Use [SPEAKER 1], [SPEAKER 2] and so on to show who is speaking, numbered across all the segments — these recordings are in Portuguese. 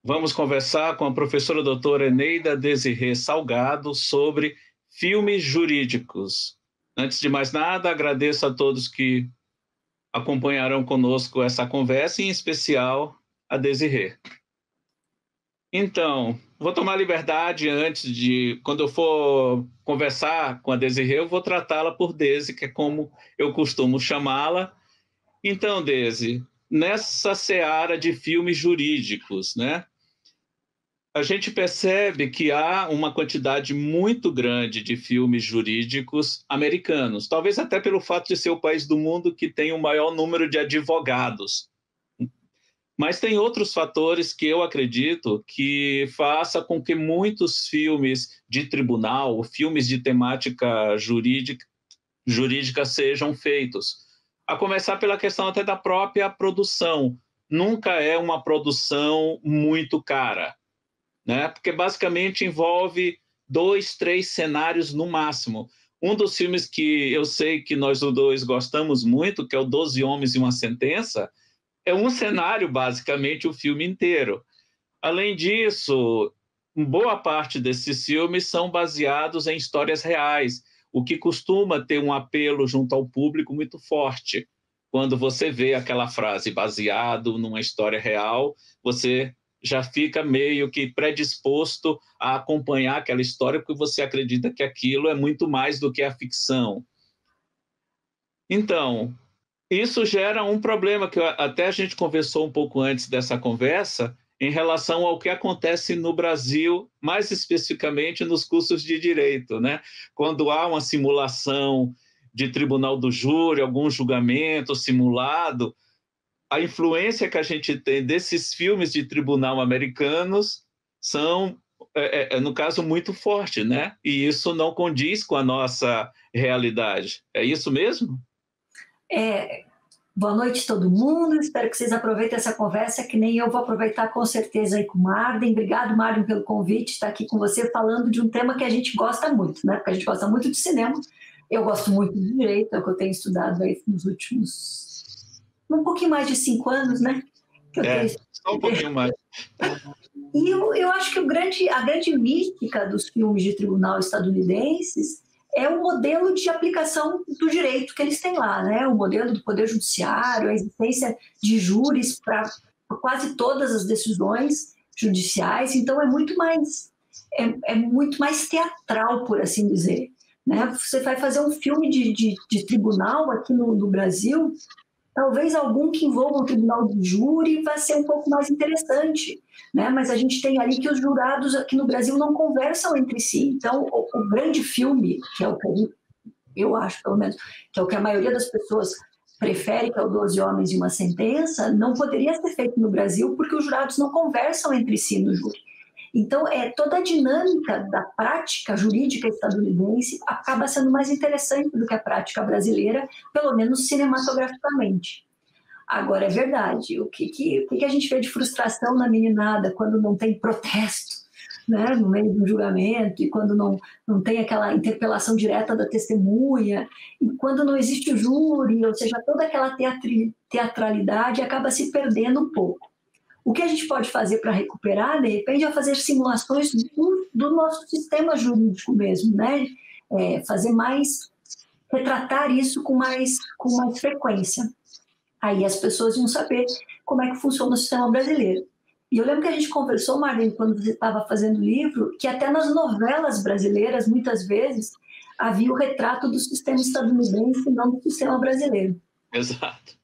[SPEAKER 1] Vamos conversar com a professora doutora Eneida Desirê Salgado sobre filmes jurídicos. Antes de mais nada, agradeço a todos que acompanharão conosco essa conversa, em especial a Desirê. Então, vou tomar liberdade quando eu for conversar com a Desirê, eu vou tratá-la por Desi, que é como eu costumo chamá-la. Então, Desi, nessa seara de filmes jurídicos, né? A gente percebe que há uma quantidade muito grande de filmes jurídicos americanos, talvez até pelo fato de ser o país do mundo que tem o maior número de advogados. Mas tem outros fatores que eu acredito que faça com que muitos filmes de tribunal, filmes de temática jurídica sejam feitos. A começar pela questão até da própria produção. Nunca é uma produção muito cara, né? Porque basicamente envolve 2, 3 cenários no máximo. Um dos filmes que eu sei que nós os dois gostamos muito, que é o 12 Homens e uma Sentença, é um cenário basicamente o filme inteiro. Além disso, boa parte desses filmes são baseados em histórias reais, o que costuma ter um apelo junto ao público muito forte. Quando você vê aquela frase baseado numa história real, você já fica meio que predisposto a acompanhar aquela história porque você acredita que aquilo é muito mais do que a ficção. Então, isso gera um problema que até a gente conversou um pouco antes dessa conversa, em relação ao que acontece no Brasil, mais especificamente nos cursos de direito, né? Quando há uma simulação de tribunal do júri, algum julgamento simulado, a influência que a gente tem desses filmes de tribunal americanos são, no caso, muito forte, né? E isso não condiz com a nossa realidade. É isso mesmo?
[SPEAKER 2] É, boa noite todo mundo, espero que vocês aproveitem essa conversa, que nem eu vou aproveitar com certeza aí com o Marden. Obrigado, Marden, pelo convite, estar aqui com você falando de um tema que a gente gosta muito, né? Porque a gente gosta muito de cinema, eu gosto muito de direito, é o que eu tenho estudado aí nos últimos, um pouquinho mais de 5 anos, né? Que eu tenho...
[SPEAKER 1] Só um pouquinho mais.
[SPEAKER 2] E eu acho que a grande mística dos filmes de tribunal estadunidenses é o modelo de aplicação do direito que eles têm lá, né? O modelo do poder judiciário, a existência de júris para quase todas as decisões judiciais. Então é muito mais teatral, por assim dizer, né? Você vai fazer um filme de tribunal aqui no Brasil, talvez algum que envolva o tribunal de júri vai ser um pouco mais interessante, né? Mas a gente tem ali que os jurados aqui no Brasil não conversam entre si. Então, o grande filme, que é o que eu acho, pelo menos, que é o que a maioria das pessoas prefere, que é o 12 Homens e uma Sentença, não poderia ser feito no Brasil porque os jurados não conversam entre si no júri. Então, toda a dinâmica da prática jurídica estadunidense acaba sendo mais interessante do que a prática brasileira, pelo menos cinematograficamente. Agora, é verdade, o que a gente vê de frustração na meninada quando não tem protesto, né, no meio do julgamento, e quando não tem aquela interpelação direta da testemunha, e quando não existe o júri, ou seja, toda aquela teatralidade acaba se perdendo um pouco. O que a gente pode fazer para recuperar, de repente, é fazer simulações do nosso sistema jurídico mesmo, né? Retratar isso com mais frequência. Aí as pessoas iam saber como é que funciona o sistema brasileiro. E eu lembro que a gente conversou, Marlene, quando você estava fazendo o livro, que até nas novelas brasileiras, muitas vezes, havia o retrato do sistema estadunidense e não do sistema brasileiro.
[SPEAKER 1] Exato.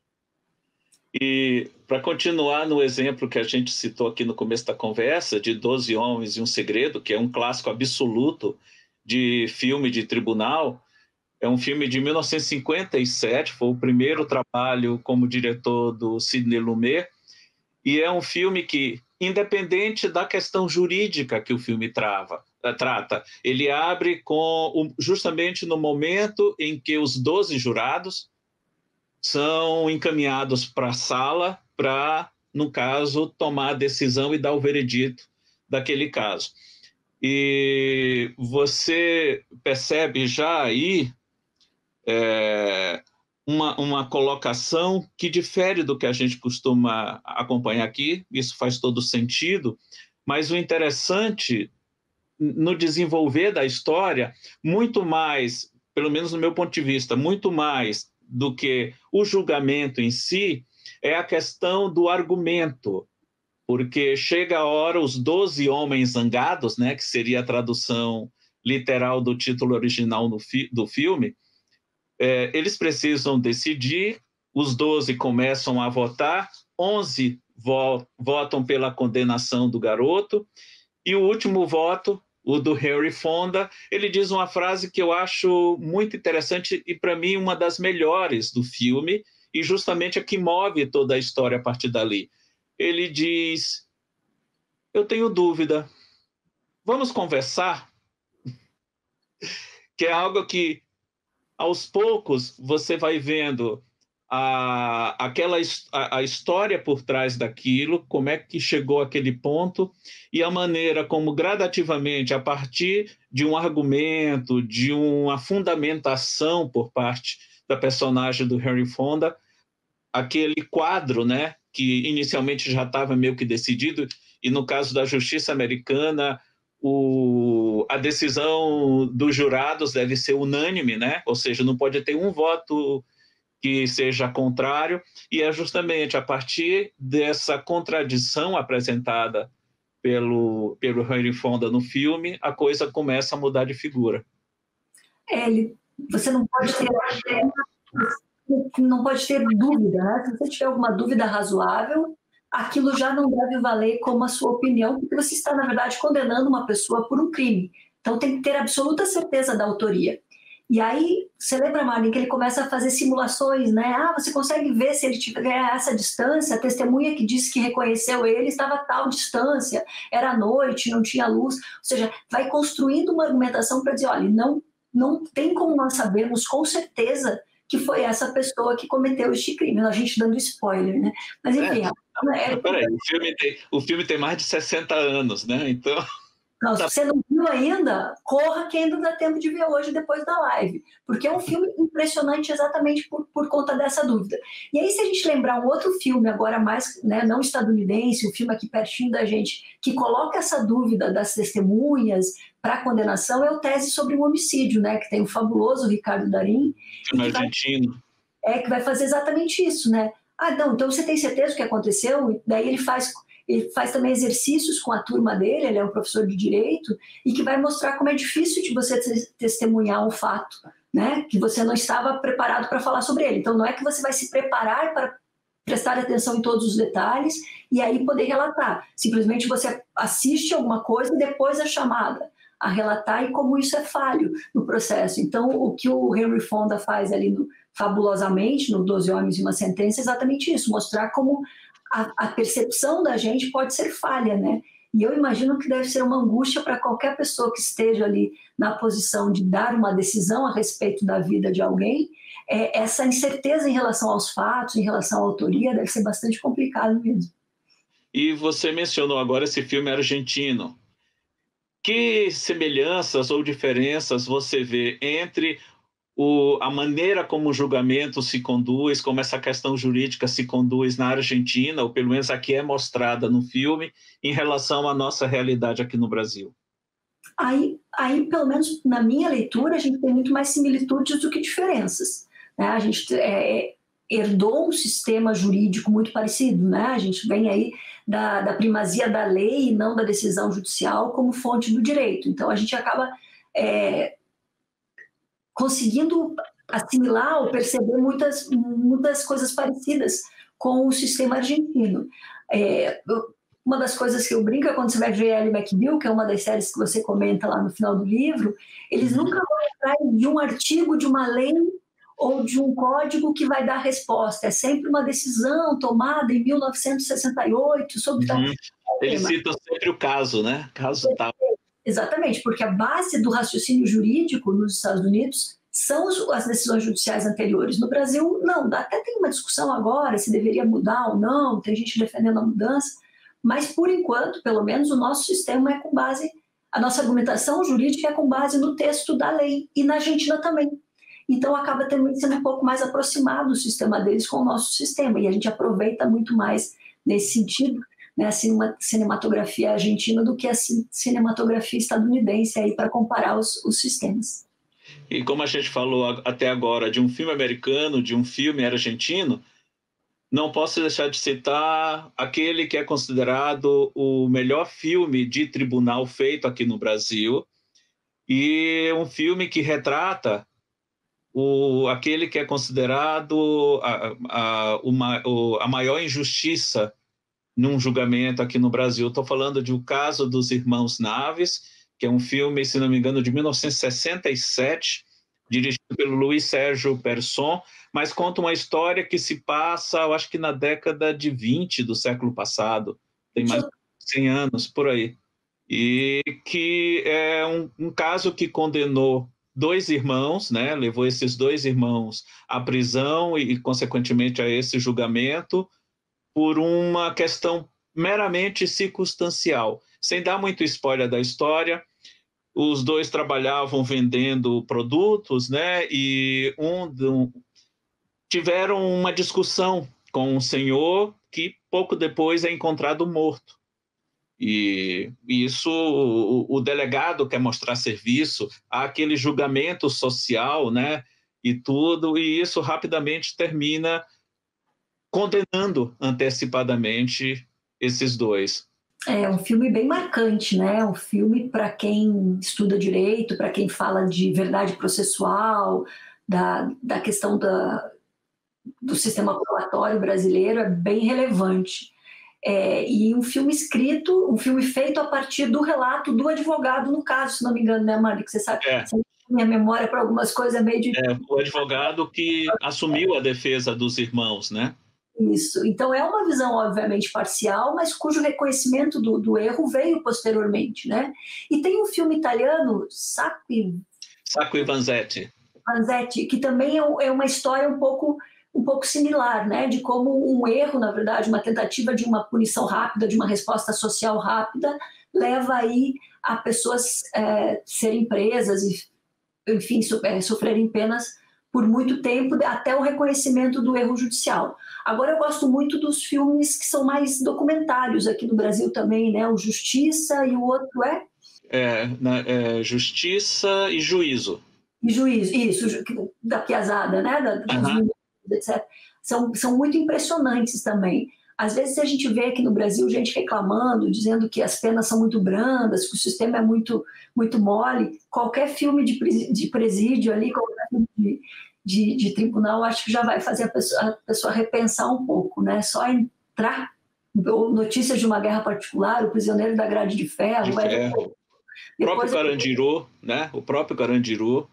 [SPEAKER 1] E para continuar no exemplo que a gente citou aqui no começo da conversa, de 12 Homens e um Segredo, que é um clássico absoluto de filme de tribunal, é um filme de 1957, foi o primeiro trabalho como diretor do Sidney Lumet, e é um filme que, independente da questão jurídica que o filme trata, ele abre justamente no momento em que os 12 jurados são encaminhados para a sala para, no caso, tomar a decisão e dar o veredito daquele caso. E você percebe já aí uma colocação que difere do que a gente costuma acompanhar aqui, isso faz todo sentido, mas o interessante no desenvolver da história, muito mais, pelo menos no meu ponto de vista, muito mais do que o julgamento em si, é a questão do argumento, porque chega a hora, os 12 homens zangados, né, que seria a tradução literal do título original do filme, eles precisam decidir, os 12 começam a votar, 11 votam pela condenação do garoto, e o último voto, o do Henry Fonda, ele diz uma frase que eu acho muito interessante e, para mim, uma das melhores do filme, e justamente a que move toda a história a partir dali. Ele diz: eu tenho dúvida, vamos conversar? Que é algo que, aos poucos, você vai vendo a história por trás daquilo, como é que chegou àquele ponto, e a maneira como gradativamente, a partir de um argumento, de uma fundamentação por parte da personagem do Henry Fonda, aquele quadro, né, que inicialmente já estava meio que decidido, e no caso da justiça americana, a decisão dos jurados deve ser unânime, né? Ou seja, não pode ter um voto que seja contrário, e é justamente a partir dessa contradição apresentada pelo Henry Fonda no filme, a coisa começa a mudar de figura.
[SPEAKER 2] Você não pode ter dúvida, né? Se você tiver alguma dúvida razoável, aquilo já não deve valer como a sua opinião, porque você está, na verdade, condenando uma pessoa por um crime. Então tem que ter absoluta certeza da autoria. E aí, você lembra, Marlene, que ele começa a fazer simulações, né? Você consegue ver se ele tiver essa distância, a testemunha que disse que reconheceu ele estava a tal distância, era noite, não tinha luz. Ou seja, vai construindo uma argumentação para dizer, olha, não tem como nós sabermos com certeza que foi essa pessoa que cometeu este crime. A gente dando spoiler, né? Mas, enfim...
[SPEAKER 1] Peraí, o filme tem mais de 60 anos, né? Então...
[SPEAKER 2] Não, se você não viu ainda, corra que ainda dá tempo de ver hoje, depois da live. Porque é um filme impressionante exatamente por conta dessa dúvida. E aí, se a gente lembrar um outro filme, agora mais, né, não estadunidense, um filme aqui pertinho da gente, que coloca essa dúvida das testemunhas para a condenação, é o Tese sobre o Homicídio, né, que tem o fabuloso Ricardo Darín.
[SPEAKER 1] Filme argentino.
[SPEAKER 2] Que vai fazer exatamente isso, né? Não, então você tem certeza do que aconteceu? E daí ele faz também exercícios com a turma dele, ele é um professor de direito, e que vai mostrar como é difícil de você testemunhar um fato, né? Que você não estava preparado para falar sobre ele. Então não é que você vai se preparar para prestar atenção em todos os detalhes e aí poder relatar. Simplesmente você assiste alguma coisa e depois é chamada a relatar, e como isso é falho no processo. Então o que o Henry Fonda faz ali fabulosamente no 12 Homens e uma Sentença é exatamente isso, mostrar como a percepção da gente pode ser falha, né? E eu imagino que deve ser uma angústia para qualquer pessoa que esteja ali na posição de dar uma decisão a respeito da vida de alguém. Essa incerteza em relação aos fatos, em relação à autoria, deve ser bastante complicado mesmo.
[SPEAKER 1] E você mencionou agora esse filme argentino. Que semelhanças ou diferenças você vê entre a maneira como o julgamento se conduz, como essa questão jurídica se conduz na Argentina, ou pelo menos aqui é mostrada no filme, em relação à nossa realidade aqui no Brasil?
[SPEAKER 2] Aí, pelo menos na minha leitura, a gente tem muito mais similitudes do que diferenças, né? A gente herdou um sistema jurídico muito parecido, né? A gente vem aí da primazia da lei e não da decisão judicial como fonte do direito. Então, a gente acaba conseguindo assimilar ou perceber muitas coisas parecidas com o sistema argentino. Uma das coisas que eu brinco é quando você vai ver Ally McBeal, que é uma das séries que você comenta lá no final do livro, eles nunca vão atrás de um artigo, de uma lei ou de um código que vai dar resposta. É sempre uma decisão tomada em 1968 sobre tal...
[SPEAKER 1] Eles citam sempre o caso, né? Caso tal.
[SPEAKER 2] Exatamente, porque a base do raciocínio jurídico nos Estados Unidos são as decisões judiciais anteriores. No Brasil, não. Até tem uma discussão agora se deveria mudar ou não, tem gente defendendo a mudança, mas, por enquanto, pelo menos, o nosso sistema é com base... A nossa argumentação jurídica é com base no texto da lei, e na Argentina também. então acaba também sendo um pouco mais aproximado o sistema deles com o nosso sistema, e a gente aproveita muito mais nesse sentido, né, a cinematografia argentina do que a cinematografia estadunidense aí para comparar os sistemas.
[SPEAKER 1] E como a gente falou até agora de um filme americano, de um filme argentino, não posso deixar de citar aquele que é considerado o melhor filme de tribunal feito aqui no Brasil, e um filme que retrata aquele que é considerado a maior injustiça num julgamento aqui no Brasil. Estou falando de O Caso dos Irmãos Naves, que é um filme, se não me engano, de 1967, dirigido pelo Luiz Sérgio Persson, mas conta uma história que se passa, eu acho que na década de 20 do século passado, tem mais de 100 anos, por aí. E que é um caso que condenou 2 irmãos, né? Levou esses 2 irmãos à prisão e, consequentemente, a esse julgamento, por uma questão meramente circunstancial. Sem dar muito spoiler da história, os 2 trabalhavam vendendo produtos, né? E tiveram uma discussão com um senhor que pouco depois é encontrado morto. E isso, o delegado quer mostrar serviço, há aquele julgamento social, né? E tudo, e isso rapidamente termina condenando antecipadamente esses 2.
[SPEAKER 2] É um filme bem marcante, né? Um filme para quem estuda direito, para quem fala de verdade processual, da questão do sistema probatório brasileiro, é bem relevante. E um filme escrito, um filme feito a partir do relato do advogado no caso, se não me engano, né, Marli? Que você sabe, minha memória para algumas coisas é meio de...
[SPEAKER 1] o advogado que assumiu a defesa dos irmãos, né?
[SPEAKER 2] Isso. Então é uma visão, obviamente, parcial, mas cujo reconhecimento do erro veio posteriormente, né? E tem um filme italiano, Sacco
[SPEAKER 1] e Vanzetti,
[SPEAKER 2] que também é uma história um pouco similar, né? De como um erro, na verdade, uma tentativa de uma punição rápida, de uma resposta social rápida, leva aí a pessoas serem presas e, enfim, sofrerem penas por muito tempo, até o reconhecimento do erro judicial. Agora, eu gosto muito dos filmes que são mais documentários aqui no Brasil também, né? O Justiça e o outro
[SPEAKER 1] Justiça e Juízo.
[SPEAKER 2] E Juízo, isso, da Piazzada, né? Etc. São muito impressionantes também. Às vezes a gente vê aqui no Brasil gente reclamando, dizendo que as penas são muito brandas, que o sistema é muito, muito mole. Qualquer filme de presídio ali, qualquer filme de tribunal, acho que já vai fazer a pessoa repensar um pouco, né? Só entrar, ou Notícias de uma Guerra Particular, O Prisioneiro da Grade de Ferro.
[SPEAKER 1] O próprio Carandiru, né? O próprio Carandiru.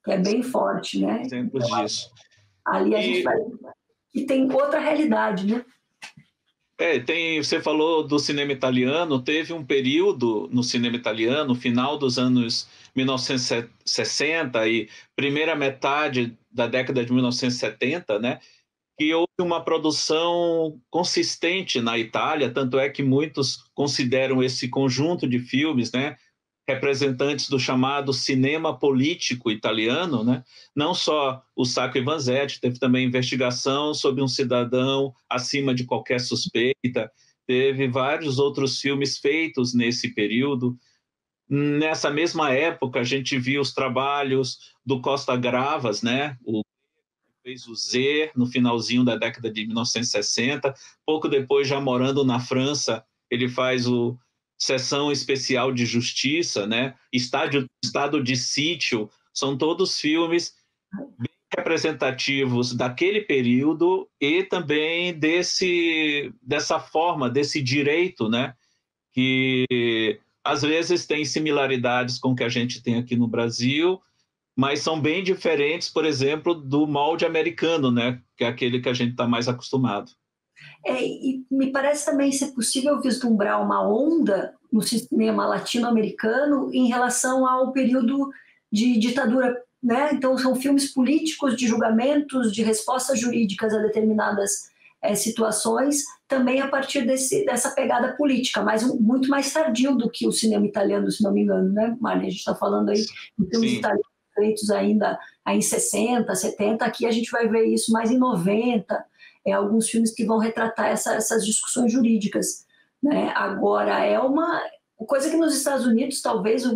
[SPEAKER 2] Que é bem forte, né?
[SPEAKER 1] Exemplos disso.
[SPEAKER 2] Ali a gente vai... E tem outra realidade, né?
[SPEAKER 1] Você falou do cinema italiano, teve um período no cinema italiano, final dos anos 1960 e primeira metade da década de 1970, né, que houve uma produção consistente na Itália, tanto é que muitos consideram esse conjunto de filmes, né, representantes do chamado cinema político italiano, né? Não só o Sacco e Vanzetti, teve também investigação sobre um cidadão acima de qualquer suspeita, teve vários outros filmes feitos nesse período. Nessa mesma época, a gente viu os trabalhos do Costa Gravas, né? Fez o Z no finalzinho da década de 1960, pouco depois, já morando na França, ele faz o Sessão Especial de Justiça, né? Estado de Sítio, são todos filmes bem representativos daquele período e também dessa forma, desse direito, né? Que às vezes tem similaridades com o que a gente tem aqui no Brasil, mas são bem diferentes, por exemplo, do molde americano, né? Que é aquele que a gente está mais acostumado.
[SPEAKER 2] E me parece também ser possível vislumbrar uma onda no cinema latino-americano em relação ao período de ditadura, né? Então, são filmes políticos de julgamentos, de respostas jurídicas a determinadas situações, também a partir dessa pegada política, mas muito mais tardio do que o cinema italiano, se não me engano, né, Marli? A gente está falando aí de filmes italianos feitos ainda em 60, 70, aqui a gente vai ver isso mais em 90, alguns filmes que vão retratar essas discussões jurídicas, né? Agora, é uma coisa que nos Estados Unidos, talvez a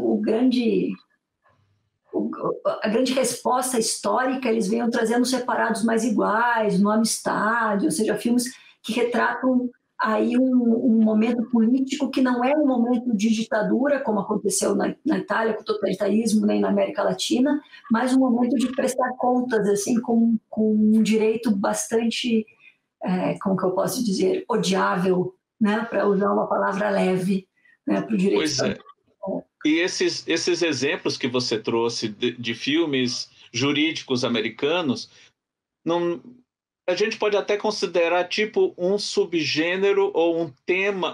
[SPEAKER 2] grande resposta histórica, eles venham trazendo Separados mais Iguais, No Amistade, ou seja, filmes que retratam aí um momento político que não é um momento de ditadura, como aconteceu na Itália com o totalitarismo, nem na América Latina, mas um momento de prestar contas, assim, com um direito bastante, como que eu posso dizer, odiável, né, para usar uma palavra leve, né, para o direito.
[SPEAKER 1] Pois é. E esses exemplos que você trouxe de filmes jurídicos americanos, não, a gente pode até considerar tipo um subgênero ou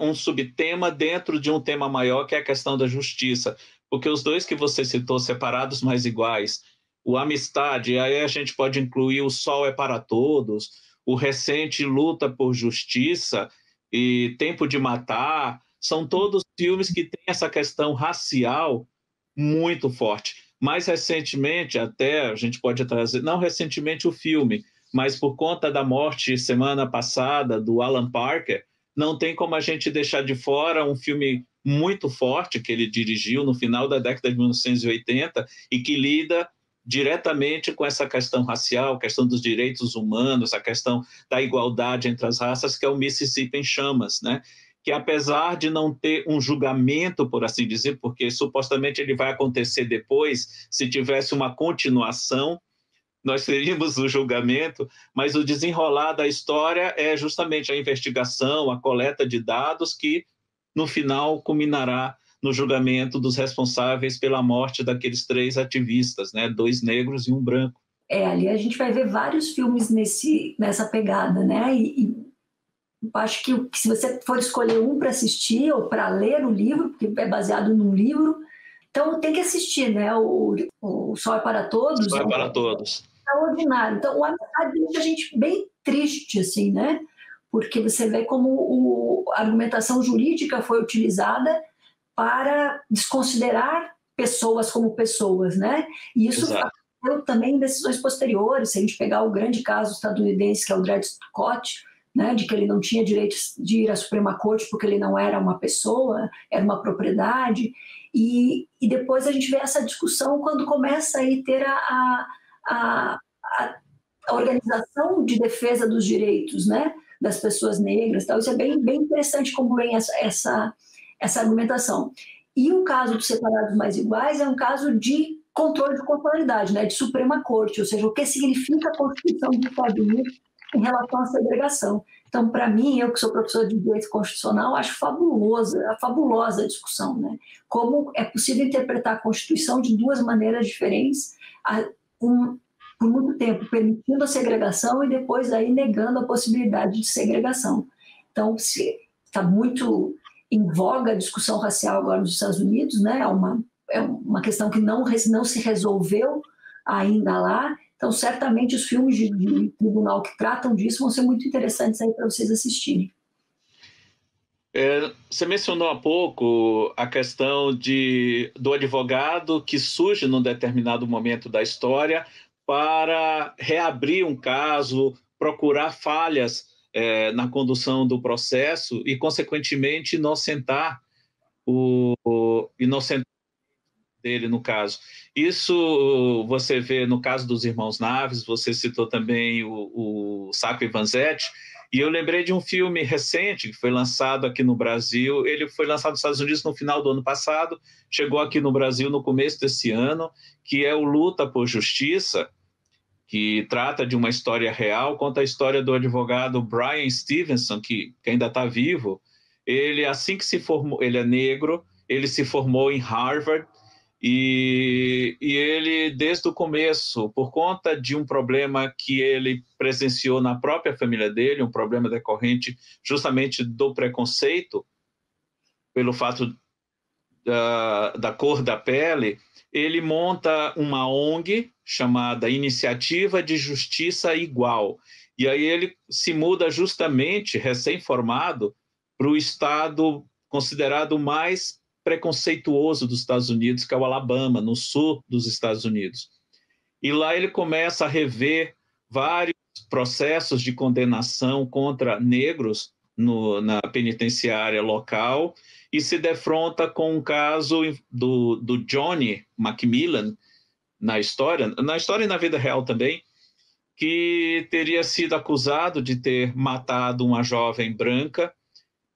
[SPEAKER 1] um subtema dentro de um tema maior, que é a questão da justiça, porque os dois que você citou, Separados mais Iguais, o Amistade, aí a gente pode incluir O Sol é para Todos, o recente Luta por Justiça e Tempo de Matar, são todos filmes que têm essa questão racial muito forte. Mais recentemente, até a gente pode trazer, não recentemente o filme, mas por conta da morte semana passada do Alan Parker, não tem como a gente deixar de fora um filme muito forte que ele dirigiu no final da década de 1980 e que lida diretamente com essa questão racial, a questão dos direitos humanos, a questão da igualdade entre as raças, que é o Mississippi em Chamas, né? Que apesar de não ter um julgamento, por assim dizer, porque supostamente ele vai acontecer depois, se tivesse uma continuação, nós teríamos o julgamento, mas o desenrolar da história é justamente a investigação, a coleta de dados que, no final, culminará no julgamento dos responsáveis pela morte daqueles 3 ativistas, né? 2 negros e um branco.
[SPEAKER 2] Ali a gente vai ver vários filmes nessa pegada, né? E acho que se você for escolher um para assistir ou para ler o livro, porque é baseado num livro, então tem que assistir, né? O Sol é para Todos.
[SPEAKER 1] Sol é para Todos.
[SPEAKER 2] Extraordinário. Então, o Amistade deixa a gente bem triste, assim, né? Porque você vê como a argumentação jurídica foi utilizada para desconsiderar pessoas como pessoas, né? E isso aconteceu também em decisões posteriores. Se a gente pegar o grande caso estadunidense, que é o Dred Scott, né, de que ele não tinha direito de ir à Suprema Corte porque ele não era uma pessoa, era uma propriedade. E depois a gente vê essa discussão quando começa a ter a organização de defesa dos direitos, né, das pessoas negras. Tal. Isso é bem, bem interessante como vem essa argumentação. E o caso dos Separados mais Iguais é um caso de controle de constitucionalidade, né, de Suprema Corte, ou seja, o que significa a Constituição dos Estados Unidos em relação à segregação. Então, para mim, eu que sou professora de direito constitucional, acho fabulosa a discussão, né? Como é possível interpretar a Constituição de 2 maneiras diferentes, por muito tempo permitindo a segregação e depois aí negando a possibilidade de segregação. Então, está muito em voga a discussão racial agora nos Estados Unidos, né? É uma questão que não se resolveu ainda lá. Então, certamente, os filmes de tribunal que tratam disso vão ser muito interessantes aí para vocês assistirem.
[SPEAKER 1] Você mencionou há pouco a questão do advogado que surge num determinado momento da história para reabrir um caso, procurar falhas na condução do processo e, consequentemente, inocentar o inocente dele, no caso. Isso você vê no caso dos Irmãos Naves, você citou também o Sacco e Vanzetti, e eu lembrei de um filme recente que foi lançado aqui no Brasil. Ele foi lançado nos Estados Unidos no final do ano passado, chegou aqui no Brasil no começo desse ano, que é o Luta por Justiça, que trata de uma história real, conta a história do advogado Brian Stevenson, que ainda está vivo. Ele, assim que se formou, ele é negro, ele se formou em Harvard, e ele, desde o começo, por conta de um problema que ele presenciou na própria família dele, um problema decorrente justamente do preconceito, pelo fato da cor da pele, ele monta uma ONG chamada Iniciativa de Justiça Igual. E aí ele se muda justamente, recém-formado, para o estado considerado mais preconceituoso dos Estados Unidos, que é o Alabama, no sul dos Estados Unidos. e lá ele começa a rever vários processos de condenação contra negros na penitenciária local e se defronta com um caso do Johnny Macmillan na história e na vida real também, que teria sido acusado de ter matado uma jovem branca,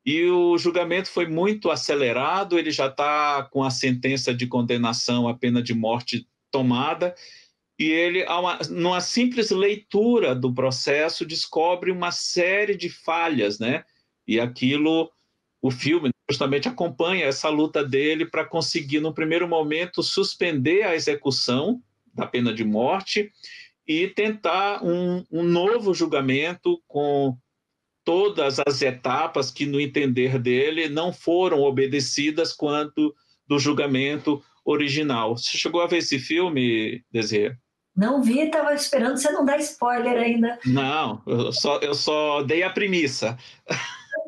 [SPEAKER 1] e o julgamento foi muito acelerado, ele já está com a sentença de condenação à pena de morte tomada, e ele, numa simples leitura do processo, descobre uma série de falhas, né? E aquilo, o filme justamente acompanha essa luta dele para conseguir, no primeiro momento, suspender a execução da pena de morte e tentar um novo julgamento com todas as etapas que, no entender dele, não foram obedecidas quanto do julgamento original. Você chegou a ver esse filme, Desirê?
[SPEAKER 2] Não vi, estava esperando você não dar spoiler ainda.
[SPEAKER 1] Não, eu só dei a premissa.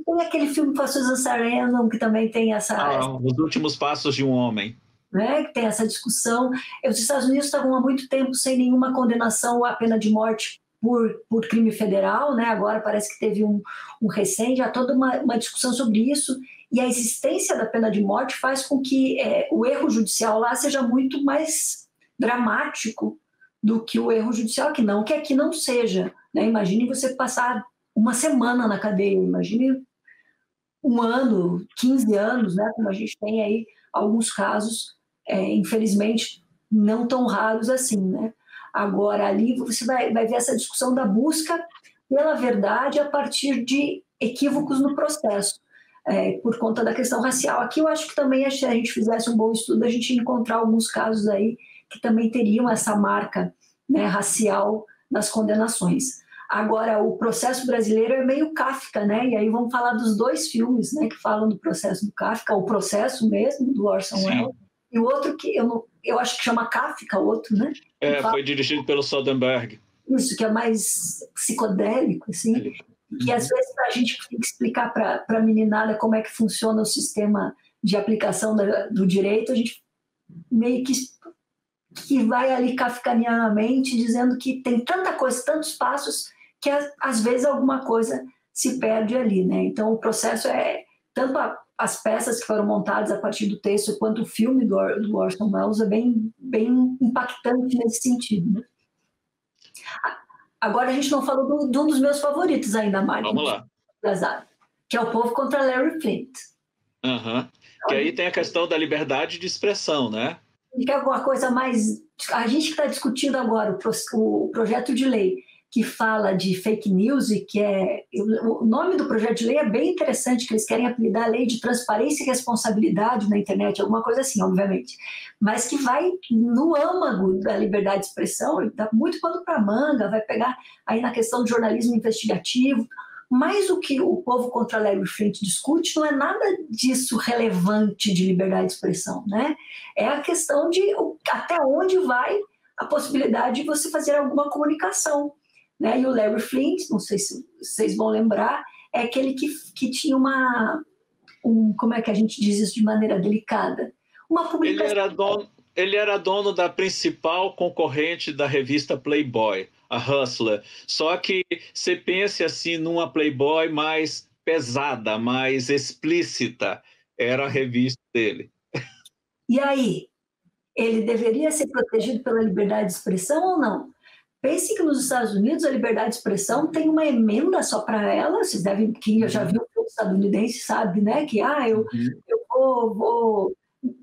[SPEAKER 2] Tem aquele filme com a Susan Sarandon, que também tem
[SPEAKER 1] Os Últimos Passos de um Homem.
[SPEAKER 2] Né, que tem essa discussão. Os Estados Unidos estavam há muito tempo sem nenhuma condenação à pena de morte por crime federal, né? Agora parece que teve um recente, há toda uma discussão sobre isso, e a existência da pena de morte faz com que o erro judicial lá seja muito mais dramático do que o erro judicial aqui, não que aqui não seja, né? Imagine você passar uma semana na cadeia, imagine um ano, 15 anos, né? Como a gente tem aí alguns casos, infelizmente, não tão raros assim, né? Agora, ali você vai ver essa discussão da busca pela verdade a partir de equívocos no processo, por conta da questão racial. Aqui eu acho que também, se a gente fizesse um bom estudo, a gente ia encontrar alguns casos aí que também teriam essa marca, né, racial nas condenações. Agora, o processo brasileiro é meio Kafka, né? E aí vamos falar dos dois filmes, né, que falam do processo do Kafka, o processo mesmo, do Orson Welles, e o outro que eu acho que chama Kafka, o outro, né?
[SPEAKER 1] Foi dirigido pelo Soderbergh.
[SPEAKER 2] Isso, que é mais psicodélico, assim, que às vezes a gente tem que explicar para a meninada como é que funciona o sistema de aplicação do direito, a gente meio que vai ali kafkanianamente dizendo que tem tanta coisa, tantos passos, que às vezes alguma coisa se perde ali, né? Então o processo tanto as peças que foram montadas a partir do texto quanto o filme do Orson Welles é bem impactante nesse sentido, né? Agora a gente não falou de um dos meus favoritos ainda, Mário.
[SPEAKER 1] Vamos lá.
[SPEAKER 2] Que é O Povo contra Larry Flint.
[SPEAKER 1] Que aí tem a questão da liberdade de expressão, né?
[SPEAKER 2] Que é alguma coisa mais... A gente que está discutindo agora o projeto de lei que fala de fake news, e que o nome do projeto de lei é bem interessante, que eles querem aplicar a lei de transparência e responsabilidade na internet, alguma coisa assim, obviamente, mas que vai no âmago da liberdade de expressão, ele dá muito pano para manga, vai pegar aí na questão do jornalismo investigativo, mas o que o Povo contra Larry Flint discute não é nada disso relevante de liberdade de expressão, né? É a questão de até onde vai a possibilidade de você fazer alguma comunicação, né? E o Larry Flint, não sei se vocês vão lembrar, é aquele que tinha como é que a gente diz isso de maneira delicada? Uma publicação.
[SPEAKER 1] Ele era dono da principal concorrente da revista Playboy, a Hustler. Só que você pense assim numa Playboy mais pesada, mais explícita. Era a revista dele.
[SPEAKER 2] E aí? Ele deveria ser protegido pela liberdade de expressão ou não? Pense que nos Estados Unidos a liberdade de expressão tem uma emenda só para ela. Vocês devem, quem já viu o filme estadunidense sabe, né? Que eu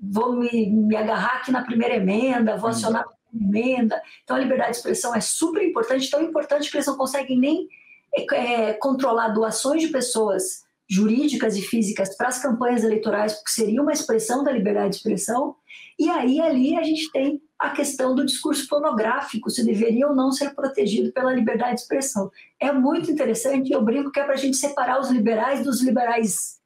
[SPEAKER 2] vou me agarrar aqui na primeira emenda, vou acionar a primeira emenda. Então a liberdade de expressão é super importante, tão importante que eles não conseguem nem controlar doações de pessoas jurídicas e físicas para as campanhas eleitorais, porque seria uma expressão da liberdade de expressão. E aí ali a gente tem a questão do discurso pornográfico, se deveria ou não ser protegido pela liberdade de expressão. É muito interessante, eu brinco que é para a gente separar os liberais dos liberais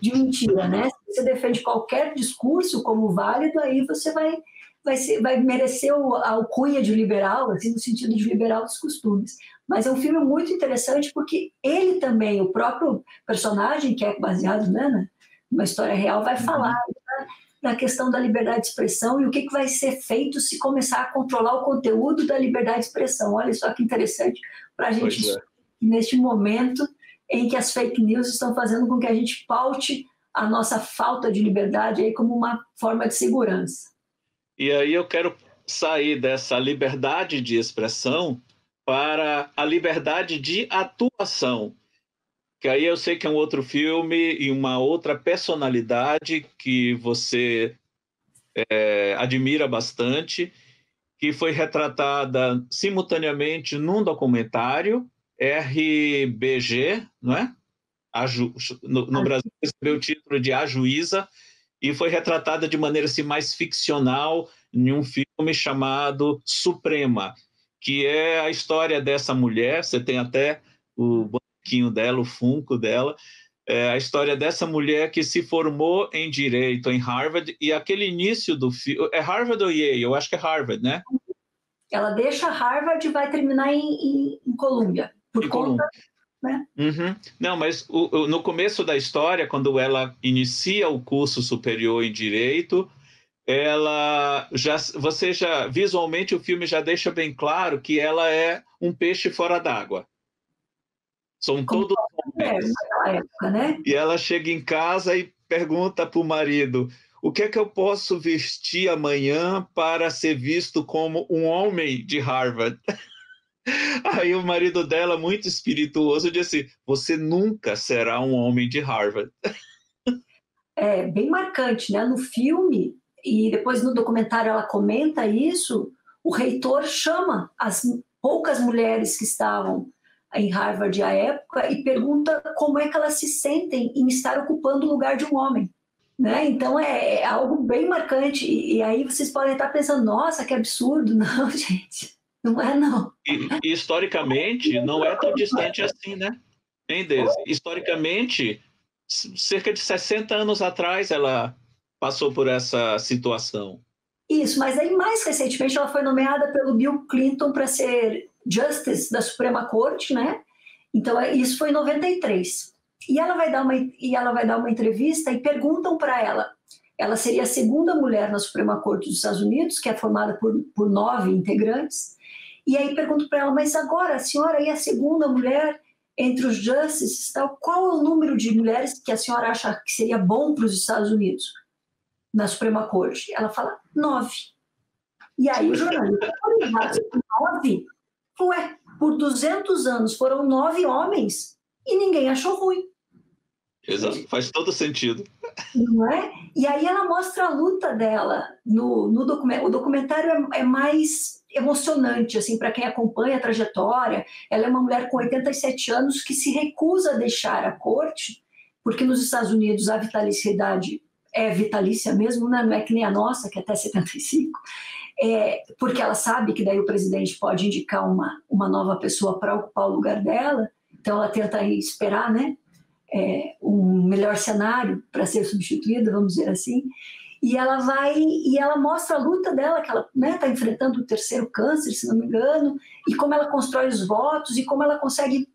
[SPEAKER 2] de mentira, né? Se você defende qualquer discurso como válido, aí você vai merecer a alcunha de liberal, assim, no sentido de liberal dos costumes. Mas é um filme muito interessante porque ele também, o próprio personagem, que é baseado, né, numa história real, vai falar da questão da liberdade de expressão e o que vai ser feito se começar a controlar o conteúdo da liberdade de expressão. Olha só que interessante para a gente, neste momento em que as fake news estão fazendo com que a gente paute a nossa falta de liberdade aí como uma forma de segurança.
[SPEAKER 1] E aí eu quero sair dessa liberdade de expressão para a liberdade de atuação, que aí eu sei que é um outro filme e uma outra personalidade que você admira bastante, que foi retratada simultaneamente num documentário, RBG, não é? No Brasil recebeu o título de A Juíza, e foi retratada de maneira assim, mais ficcional em um filme chamado Suprema, que é a história dessa mulher. Você tem até o bonequinho dela, o Funko dela, a história dessa mulher que se formou em Direito em Harvard, e aquele início do filme... É Harvard ou Yale? Eu acho que é Harvard, né?
[SPEAKER 2] Ela deixa Harvard e vai terminar em Columbia, por conta... Né?
[SPEAKER 1] Uhum. Não, mas no começo da história, quando ela inicia o curso superior em Direito, você já visualmente o filme já deixa bem claro que ela é um peixe fora d'água. São todos homens.
[SPEAKER 2] Naquela época, né?
[SPEAKER 1] E ela chega em casa e pergunta para o marido: o que é que eu posso vestir amanhã para ser visto como um homem de Harvard? Aí o marido dela, muito espirituoso, disse: você nunca será um homem de Harvard.
[SPEAKER 2] É bem marcante, né? No filme, e depois no documentário ela comenta isso, o reitor chama as poucas mulheres que estavam em Harvard à época e pergunta como é que elas se sentem em estar ocupando o lugar de um homem. Né? Então é algo bem marcante, e aí vocês podem estar pensando: nossa, que absurdo. Não, gente. Não é, não.
[SPEAKER 1] E historicamente, não é tão distante assim, né? Hein, Deise? Historicamente, cerca de 60 anos atrás, ela passou por essa situação.
[SPEAKER 2] Isso, mas aí mais recentemente ela foi nomeada pelo Bill Clinton para ser Justice da Suprema Corte, né? Então isso foi em 93. E ela vai dar uma entrevista e perguntam para ela. Ela seria a segunda mulher na Suprema Corte dos Estados Unidos, que é formada por 9 integrantes. E aí pergunto para ela: mas agora a senhora é a segunda mulher entre os justices, tal, qual é o número de mulheres que a senhora acha que seria bom para os Estados Unidos na Suprema Corte? Ela fala: 9. E aí o jornalista fala: 9? Ué, por 200 anos foram 9 homens e ninguém achou ruim.
[SPEAKER 1] Exato, faz todo sentido.
[SPEAKER 2] Não é? E aí ela mostra a luta dela no documentário. O documentário é mais emocionante, assim, para quem acompanha a trajetória. Ela é uma mulher com 87 anos que se recusa a deixar a corte, porque nos Estados Unidos a vitaliciedade é vitalícia mesmo, né? Não é que nem a nossa, que é até 75, porque ela sabe que daí o presidente pode indicar uma nova pessoa para ocupar o lugar dela, então ela tenta aí esperar, né? Um melhor cenário para ser substituída, vamos dizer assim, e ela mostra a luta dela, que ela está enfrentando o 3º câncer, se não me engano, e como ela constrói os votos, e como ela consegue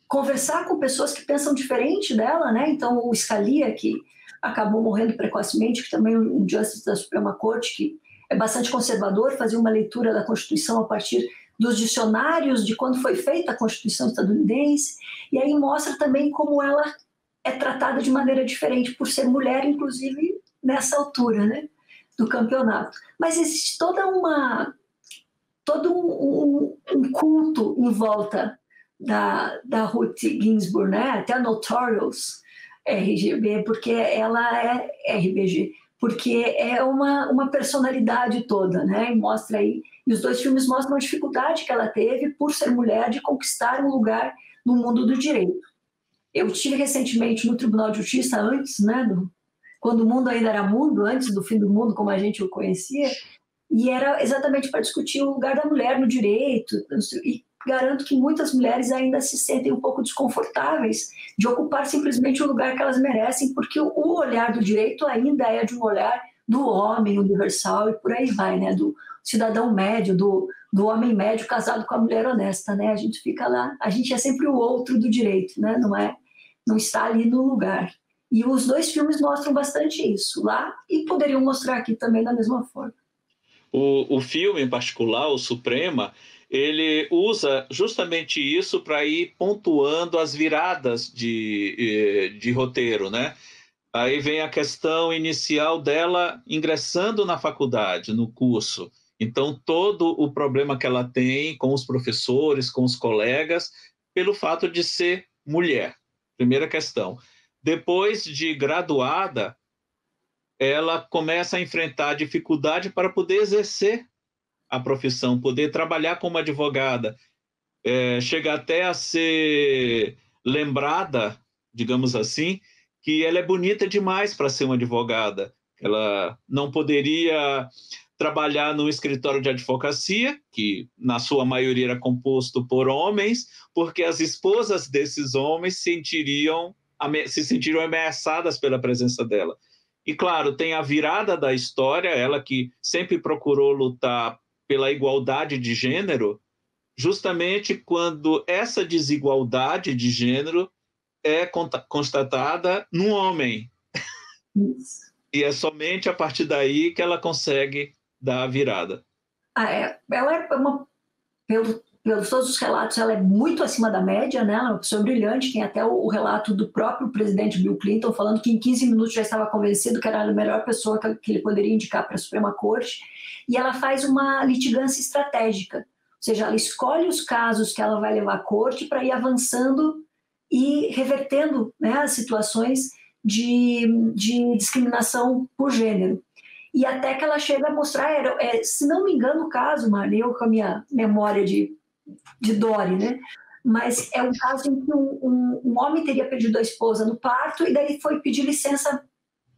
[SPEAKER 2] conversar com pessoas que pensam diferente dela, né? Então o Scalia, que acabou morrendo precocemente, que também é um justice da Suprema Corte, que é bastante conservador, fazia uma leitura da Constituição a partir dos dicionários de quando foi feita a Constituição estadunidense, e aí mostra também como ela é tratada de maneira diferente por ser mulher, inclusive nessa altura, né, do campeonato. Mas existe todo um culto em volta da Ruth Ginsburg, né, até a Notorious RGB, porque ela é RBG, porque é uma personalidade toda, né, e mostra aí. E os 2 filmes mostram a dificuldade que ela teve por ser mulher de conquistar um lugar no mundo do direito. Eu estive recentemente no Tribunal de Justiça, antes, né, quando o mundo ainda era mundo, antes do fim do mundo, como a gente o conhecia, e era exatamente para discutir o lugar da mulher no direito. E garanto que muitas mulheres ainda se sentem um pouco desconfortáveis de ocupar simplesmente o lugar que elas merecem, porque o olhar do direito ainda é de um olhar do homem universal e por aí vai, né, do cidadão médio, do homem médio casado com a mulher honesta, né? A gente fica lá, a gente é sempre o outro do direito, né? Não está ali no lugar. E os dois filmes mostram bastante isso lá e poderiam mostrar aqui também da mesma forma.
[SPEAKER 1] O filme, em particular, o Suprema, ele usa justamente isso para ir pontuando as viradas de roteiro, né? Aí vem a questão inicial dela ingressando na faculdade, no curso. Então, todo o problema que ela tem com os professores, com os colegas, pelo fato de ser mulher. Primeira questão. Depois de graduada, ela começa a enfrentar dificuldade para poder exercer a profissão, poder trabalhar como advogada. Chega até a ser lembrada, digamos assim, que ela é bonita demais para ser uma advogada. Ela não poderia trabalhar no escritório de advocacia, que na sua maioria era composto por homens, porque as esposas desses homens se sentiriam ameaçadas pela presença dela. E, claro, tem a virada da história, ela que sempre procurou lutar pela igualdade de gênero, justamente quando essa desigualdade de gênero é constatada num homem.
[SPEAKER 2] Isso.
[SPEAKER 1] E é somente a partir daí que ela consegue dar a virada.
[SPEAKER 2] Ela é pelos todos os relatos, ela é muito acima da média, né? Ela é uma pessoa brilhante. Tem até o relato do próprio presidente Bill Clinton falando que em 15 minutos já estava convencido que era a melhor pessoa que ele poderia indicar para a Suprema Corte. E ela faz uma litigância estratégica, ou seja, ela escolhe os casos que ela vai levar à corte para ir avançando e revertendo, né, as situações de discriminação por gênero. E até que ela chega a mostrar, se não me engano o caso, Marli, eu com a minha memória de Dory, né? Mas é um caso em que um homem teria perdido a esposa no parto e daí foi pedir licença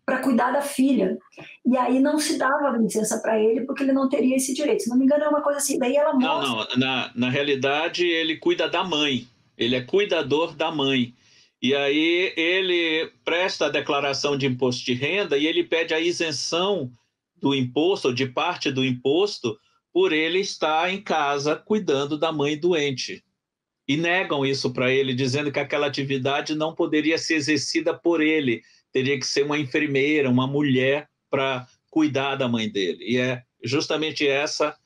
[SPEAKER 2] para cuidar da filha. E aí não se dava licença para ele porque ele não teria esse direito. Se não me engano é uma coisa assim. Daí ela mostra...
[SPEAKER 1] Não. Na realidade ele cuida da mãe. Ele é cuidador da mãe. E aí ele presta a declaração de imposto de renda e ele pede a isenção do imposto, ou de parte do imposto, por ele estar em casa cuidando da mãe doente. E negam isso para ele, dizendo que aquela atividade não poderia ser exercida por ele, teria que ser uma enfermeira, uma mulher para cuidar da mãe dele. E é justamente essa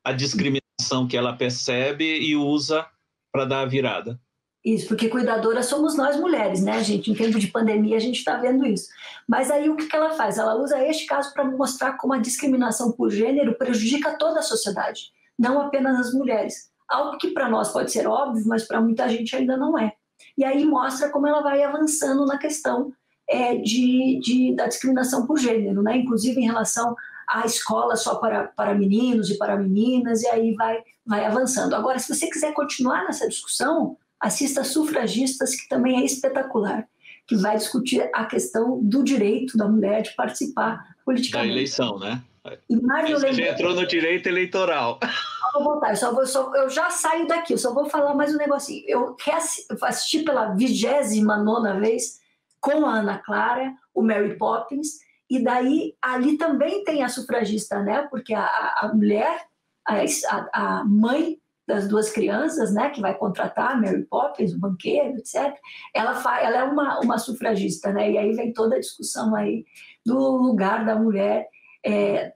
[SPEAKER 1] a discriminação que ela percebe e usa para dar a virada.
[SPEAKER 2] Isso, porque cuidadora somos nós mulheres, né, gente? Em tempo de pandemia a gente está vendo isso. Mas aí o que ela faz? Ela usa este caso para mostrar como a discriminação por gênero prejudica toda a sociedade, não apenas as mulheres. Algo que para nós pode ser óbvio, mas para muita gente ainda não é. E aí mostra como ela vai avançando na questão da discriminação por gênero, né? Inclusive em relação à escola só para meninos e para meninas, e aí vai avançando. Agora, se você quiser continuar nessa discussão, assista Sufragistas, que também é espetacular, que vai discutir a questão do direito da mulher de participar politicamente.
[SPEAKER 1] Da eleição, né?
[SPEAKER 2] E
[SPEAKER 1] você já entrou no direito eleitoral.
[SPEAKER 2] Vou voltar, eu já saio daqui, eu só vou falar mais um negocinho. Eu assisti pela 29ª vez com a Ana Clara, o Mary Poppins, e daí ali também tem a sufragista, né? Porque a mulher, a mãe das duas crianças, né, que vai contratar Mary Poppins, o banqueiro, etc. Ela é uma sufragista, né? E aí vem toda a discussão aí do lugar da mulher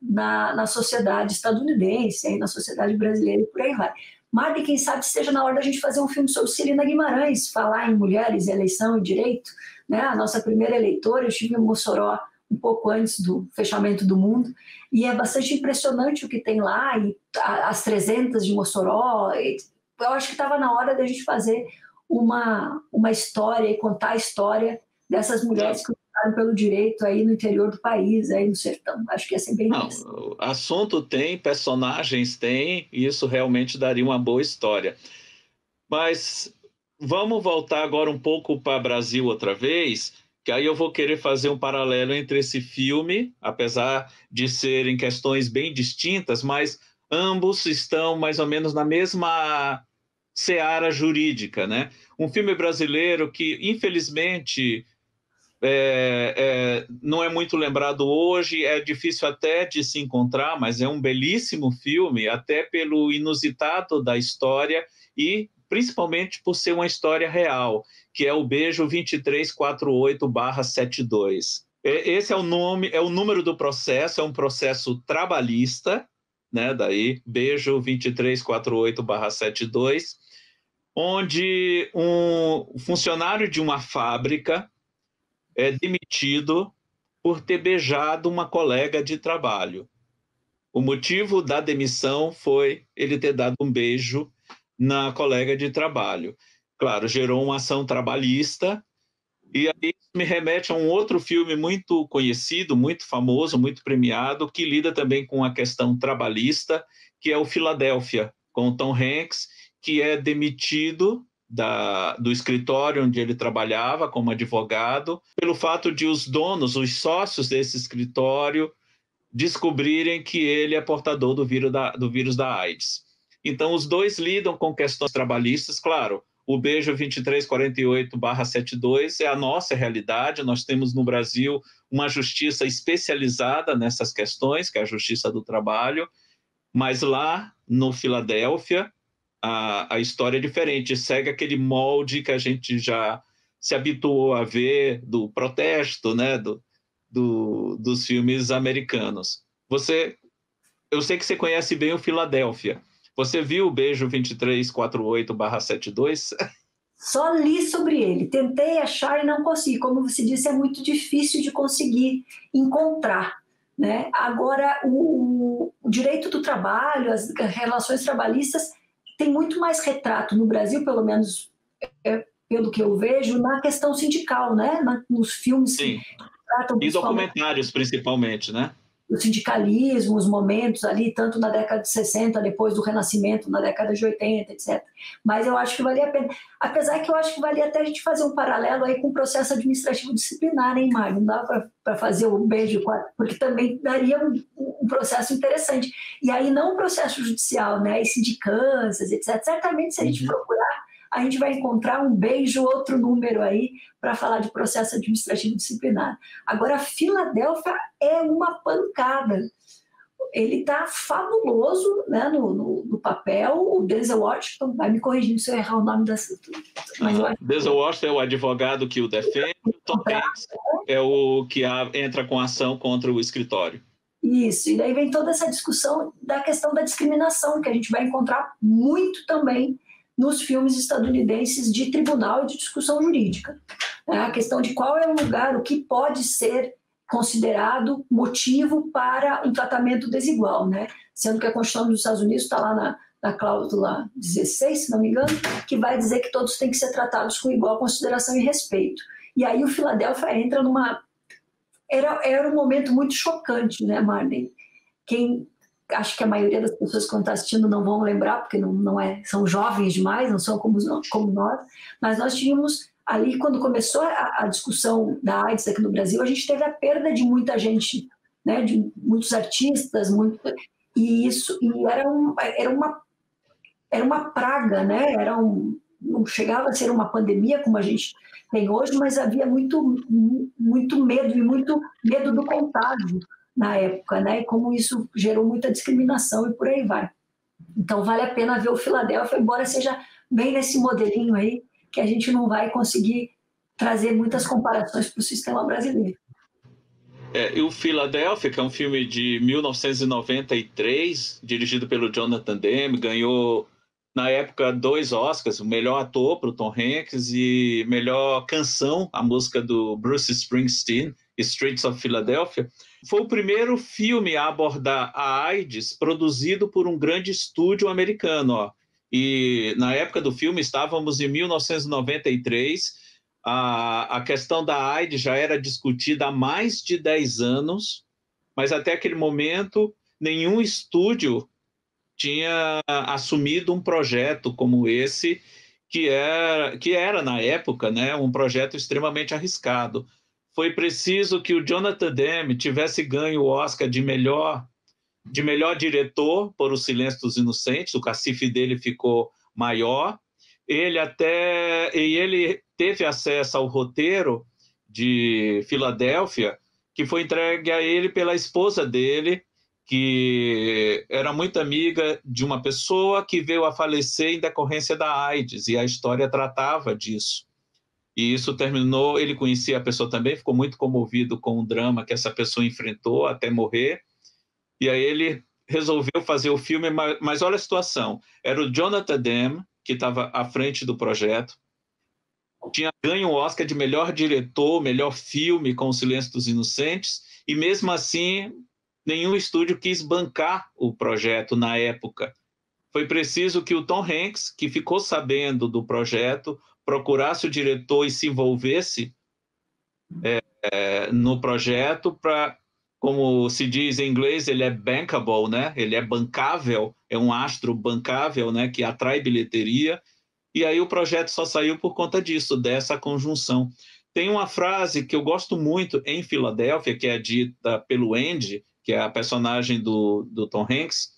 [SPEAKER 2] na sociedade estadunidense, aí na sociedade brasileira e por aí vai. Marli, quem sabe seja na hora da gente fazer um filme sobre Celina Guimarães, falar em mulheres, eleição e direito, né? A nossa primeira eleitora, eu estive em Mossoró um pouco antes do fechamento do mundo, e é bastante impressionante o que tem lá, e as 300 de Mossoró. Eu acho que estava na hora da gente fazer uma história e contar a história dessas mulheres que lutaram pelo direito aí no interior do país, aí no sertão. Acho que ia ser bem interessante.
[SPEAKER 1] Não, assunto tem, personagens tem, e isso realmente daria uma boa história. Mas vamos voltar agora um pouco para o Brasil outra vez, que aí eu vou querer fazer um paralelo entre esse filme, apesar de serem questões bem distintas, mas ambos estão mais ou menos na mesma seara jurídica, né? Um filme brasileiro que, infelizmente, não é muito lembrado hoje, é difícil até de se encontrar, mas é um belíssimo filme, até pelo inusitado da história e principalmente por ser uma história real, que é o beijo 2348/72. Esse é o nome, é o número do processo, é um processo trabalhista, né? Daí, beijo 2348/72, onde um funcionário de uma fábrica é demitido por ter beijado uma colega de trabalho. O motivo da demissão foi ele ter dado um beijo na colega de trabalho. Claro, gerou uma ação trabalhista, e aí isso me remete a um outro filme muito conhecido, muito famoso, muito premiado, que lida também com a questão trabalhista, que é o Filadélfia, com o Tom Hanks, que é demitido do escritório onde ele trabalhava como advogado, pelo fato de os donos, os sócios desse escritório, descobrirem que ele é portador do vírus da AIDS. Então, os dois lidam com questões trabalhistas, claro. O beijo 2348/72 é a nossa realidade. Nós temos no Brasil uma justiça especializada nessas questões, que é a Justiça do Trabalho, mas lá no Filadélfia a história é diferente, segue aquele molde que a gente já se habituou a ver do protesto, né, dos filmes americanos. Eu sei que você conhece bem o Filadélfia. Você viu o beijo 2348/72?
[SPEAKER 2] Só li sobre ele. Tentei achar e não consegui. Como você disse, é muito difícil de conseguir encontrar, né? Agora, o direito do trabalho, as relações trabalhistas, tem muito mais retrato no Brasil, pelo menos pelo que eu vejo, na questão sindical, né? Nos filmes.
[SPEAKER 1] Sim.
[SPEAKER 2] Que tratam
[SPEAKER 1] e documentários, principalmente, né?
[SPEAKER 2] O sindicalismo, os momentos ali, tanto na década de 60, depois do Renascimento, na década de 80, etc. Mas eu acho que valia a pena. Apesar que eu acho que valia até a gente fazer um paralelo aí com o processo administrativo disciplinar, hein, Mário? Não dá para fazer o beijo, porque também daria um processo interessante. E aí não um processo judicial, né? E sindicâncias, etc. Certamente, se a gente procurar, a gente vai encontrar um beijo, outro número aí, para falar de processo administrativo disciplinar. Agora, a Filadélfia é uma pancada. Ele está fabuloso, né, no papel. O Denzel Washington, vai me corrigindo se eu errar o nome dessa...
[SPEAKER 1] Denzel Washington é o advogado que o defende, o Tom Hanks é o que entra com ação contra o escritório.
[SPEAKER 2] Isso, e daí vem toda essa discussão da questão da discriminação, que a gente vai encontrar muito também nos filmes estadunidenses de tribunal e de discussão jurídica. A questão de qual é o lugar, o que pode ser considerado motivo para um tratamento desigual, né? Sendo que a Constituição dos Estados Unidos está lá na cláusula 16, se não me engano, que vai dizer que todos têm que ser tratados com igual consideração e respeito. E aí o Filadélfia entra numa... Era um momento muito chocante, né, Marlene? Acho que a maioria das pessoas que estão assistindo não vão lembrar, porque são jovens demais, não são como nós, mas nós tínhamos ali, quando começou a discussão da AIDS aqui no Brasil, a gente teve a perda de muita gente, né, de muitos artistas, e era uma praga, né, não chegava a ser uma pandemia como a gente tem hoje, mas havia muito medo, e muito medo do contágio na época, né? E como isso gerou muita discriminação e por aí vai. Então vale a pena ver o Filadélfia, embora seja bem nesse modelinho aí, que a gente não vai conseguir trazer muitas comparações para o sistema brasileiro.
[SPEAKER 1] E o Filadélfia, que é um filme de 1993, dirigido pelo Jonathan Demme, ganhou na época 2 Oscars, o melhor ator para o Tom Hanks e melhor canção, a música do Bruce Springsteen, Streets of Philadelphia. Foi o primeiro filme a abordar a AIDS produzido por um grande estúdio americano. E na época do filme, estávamos em 1993, a questão da AIDS já era discutida há mais de 10 anos, mas até aquele momento nenhum estúdio tinha assumido um projeto como esse, que era na época, né, um projeto extremamente arriscado. Foi preciso que o Jonathan Demme tivesse ganho o Oscar de melhor diretor por O Silêncio dos Inocentes, o cacife dele ficou maior. Ele teve acesso ao roteiro de Filadélfia, que foi entregue a ele pela esposa dele, que era muito amiga de uma pessoa que veio a falecer em decorrência da AIDS, e a história tratava disso. E isso terminou, ele conhecia a pessoa também, ficou muito comovido com o drama que essa pessoa enfrentou até morrer. E aí ele resolveu fazer o filme, mas olha a situação. Era o Jonathan Demme, que estava à frente do projeto, tinha ganho o Oscar de melhor diretor, melhor filme com O Silêncio dos Inocentes, e mesmo assim nenhum estúdio quis bancar o projeto na época. Foi preciso que o Tom Hanks, que ficou sabendo do projeto, procurasse o diretor e se envolvesse no projeto para, como se diz em inglês, ele é bankable, né? Ele é bancável, é um astro bancável, né? Que atrai bilheteria. E aí o projeto só saiu por conta disso, dessa conjunção. Tem uma frase que eu gosto muito em Filadélfia, que é dita pelo Andy, que é a personagem do Tom Hanks,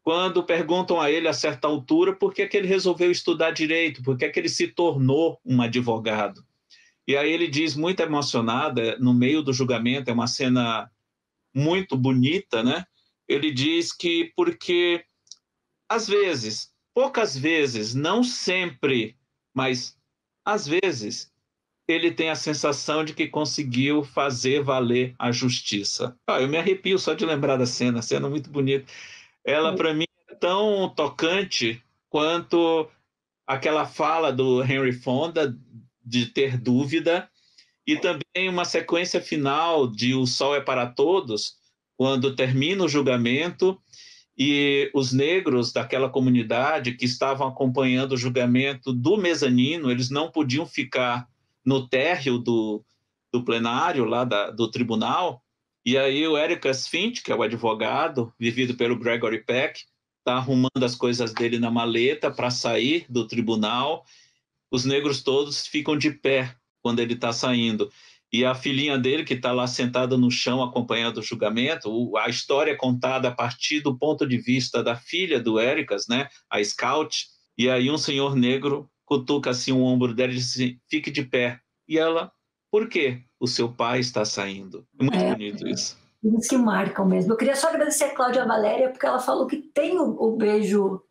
[SPEAKER 1] quando perguntam a ele a certa altura por que ele resolveu estudar direito, por que ele se tornou um advogado. E aí ele diz, muito emocionada, no meio do julgamento, é uma cena muito bonita, né? Ele diz que porque, às vezes, poucas vezes, não sempre, mas às vezes, ele tem a sensação de que conseguiu fazer valer a justiça. Eu me arrepio só de lembrar da cena, a cena muito bonita. Ela, para mim, é tão tocante quanto aquela fala do Henry Fonda de ter dúvida, e também uma sequência final de O Sol é para Todos, quando termina o julgamento e os negros daquela comunidade que estavam acompanhando o julgamento do mezanino, eles não podiam ficar no térreo do plenário lá do tribunal, e aí o Ericus Finch, que é o advogado, vivido pelo Gregory Peck, está arrumando as coisas dele na maleta para sair do tribunal. Os negros todos ficam de pé quando ele está saindo. E a filhinha dele, que está lá sentada no chão acompanhando o julgamento, a história é contada a partir do ponto de vista da filha do Ericas, né, a Scout, e aí um senhor negro cutuca assim o ombro dela e diz assim, fique de pé. E ela, por quê? O seu pai está saindo. É muito bonito isso.
[SPEAKER 2] Eles que marcam mesmo. Eu queria só agradecer a Cláudia Valéria, porque ela falou que tem o beijo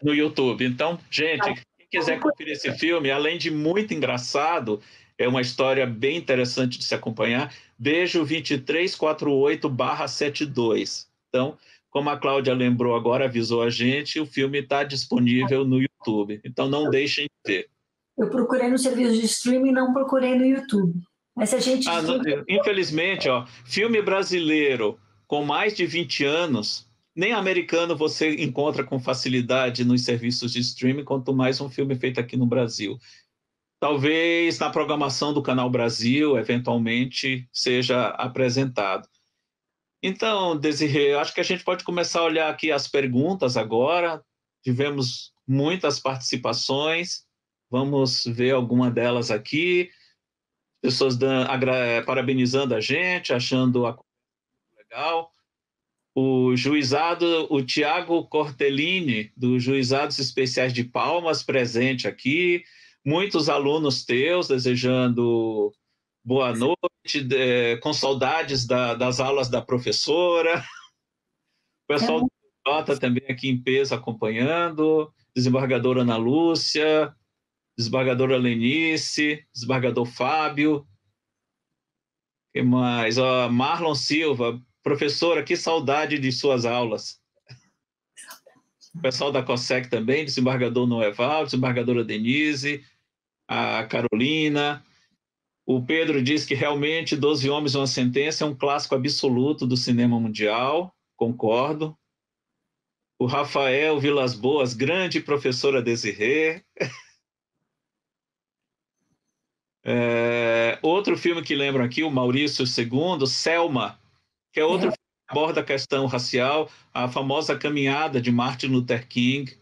[SPEAKER 1] no YouTube. Então, gente, quem quiser conferir esse filme, além de muito engraçado, é uma história bem interessante de se acompanhar. Beijo 2348/72. Então, como a Cláudia lembrou agora, avisou a gente, o filme está disponível no YouTube. Então, não deixem de ver.
[SPEAKER 2] Eu procurei no serviço de streaming, não procurei no YouTube. Mas a gente...
[SPEAKER 1] Infelizmente, filme brasileiro com mais de 20 anos, nem americano você encontra com facilidade nos serviços de streaming, quanto mais um filme feito aqui no Brasil. Talvez na programação do Canal Brasil, eventualmente, seja apresentado. Então, Desirê, acho que a gente pode começar a olhar aqui as perguntas agora. Tivemos muitas participações, vamos ver alguma delas aqui. Pessoas parabenizando a gente, achando a coisa legal. O juizado, o Tiago Cortellini, dos Juizados Especiais de Palmas, presente aqui. Muitos alunos teus desejando boa noite, com saudades das aulas da professora. O pessoal do Jota também aqui em peso acompanhando. Desembargadora Ana Lúcia, desembargadora Lenice, desembargador Fábio. Que mais? Marlon Silva, professora, que saudade de suas aulas. O pessoal da COSEC também, desembargador Noeval, desembargadora Denise, a Carolina. O Pedro diz que realmente 12 Homens e uma Sentença é um clássico absoluto do cinema mundial, concordo. O Rafael Vilas Boas, grande professora Desirê. Outro filme que lembram aqui, o Maurício II, Selma, que é outro filme que aborda a questão racial, a famosa caminhada de Martin Luther King,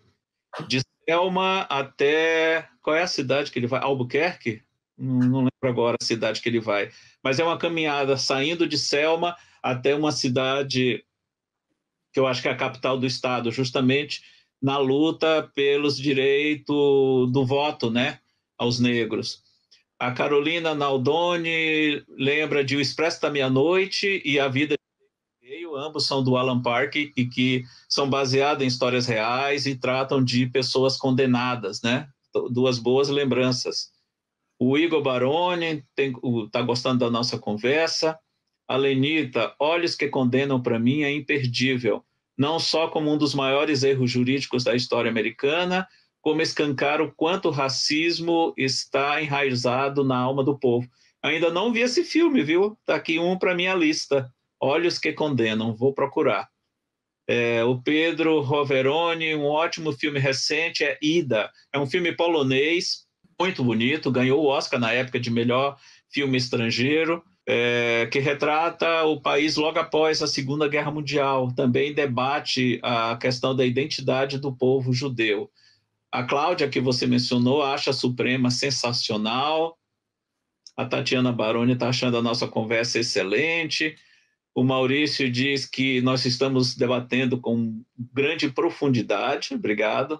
[SPEAKER 1] de Selma até... Qual é a cidade que ele vai? Albuquerque? Não lembro agora a cidade que ele vai. Mas é uma caminhada saindo de Selma até uma cidade que eu acho que é a capital do estado, justamente na luta pelos direitos do voto, né, aos negros. A Carolina Naldoni lembra de O Expresso da Meia-Noite e A Vida de Meio, ambos são do Alan Park e que são baseados em histórias reais e tratam de pessoas condenadas, né? Duas boas lembranças. O Igor Baroni está gostando da nossa conversa. A Lenita, Olhos que Condenam, para mim, é imperdível. Não só como um dos maiores erros jurídicos da história americana, como escancar o quanto o racismo está enraizado na alma do povo. Ainda não vi esse filme, viu? Está aqui um para minha lista. Olhos que Condenam, vou procurar. O Pedro Roveroni, um ótimo filme recente é Ida. É um filme polonês, muito bonito, ganhou o Oscar na época de melhor filme estrangeiro, que retrata o país logo após a Segunda Guerra Mundial. Também debate a questão da identidade do povo judeu. A Cláudia, que você mencionou, acha a Suprema sensacional. A Tatiana Baroni está achando a nossa conversa excelente. O Maurício diz que nós estamos debatendo com grande profundidade. Obrigado.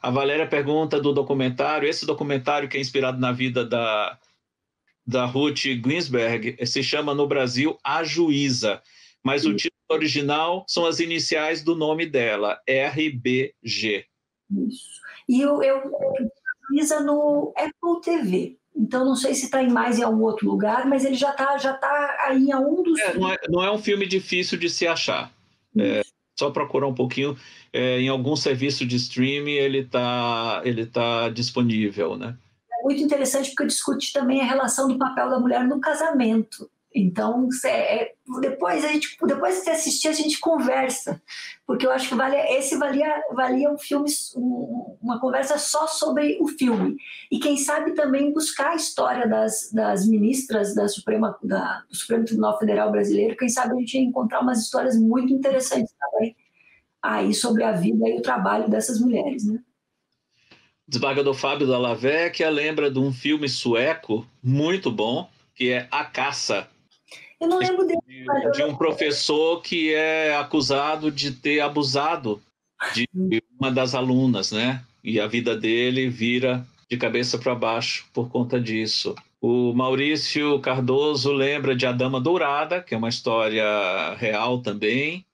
[SPEAKER 1] A Valéria pergunta do documentário. Esse documentário, que é inspirado na vida da Ruth Ginsburg, se chama no Brasil A Juíza, mas o título original são as iniciais do nome dela, RBG.
[SPEAKER 2] Isso. E eu Juíza no Apple TV. Então, não sei se está em algum outro lugar, mas ele já tá aí em um dos...
[SPEAKER 1] Não é um filme difícil de se achar. Só procurar um pouquinho. Em algum serviço de streaming ele tá disponível, né?
[SPEAKER 2] É muito interessante porque discute também a relação do papel da mulher no casamento. Então, depois de você assistir, a gente conversa, porque eu acho que valia um filme, uma conversa só sobre o filme. E quem sabe também buscar a história das ministras do Supremo Tribunal Federal Brasileiro, quem sabe a gente ia encontrar umas histórias muito interessantes também aí sobre a vida e o trabalho dessas mulheres, né?
[SPEAKER 1] Desembargador Fábio Dalla Vecchia lembra de um filme sueco muito bom, que é A Caça.
[SPEAKER 2] Eu não lembro dele.
[SPEAKER 1] De um professor que é acusado de ter abusado de uma das alunas, né? E a vida dele vira de cabeça para baixo por conta disso. O Maurício Cardoso lembra de A Dama Dourada, que é uma história real também.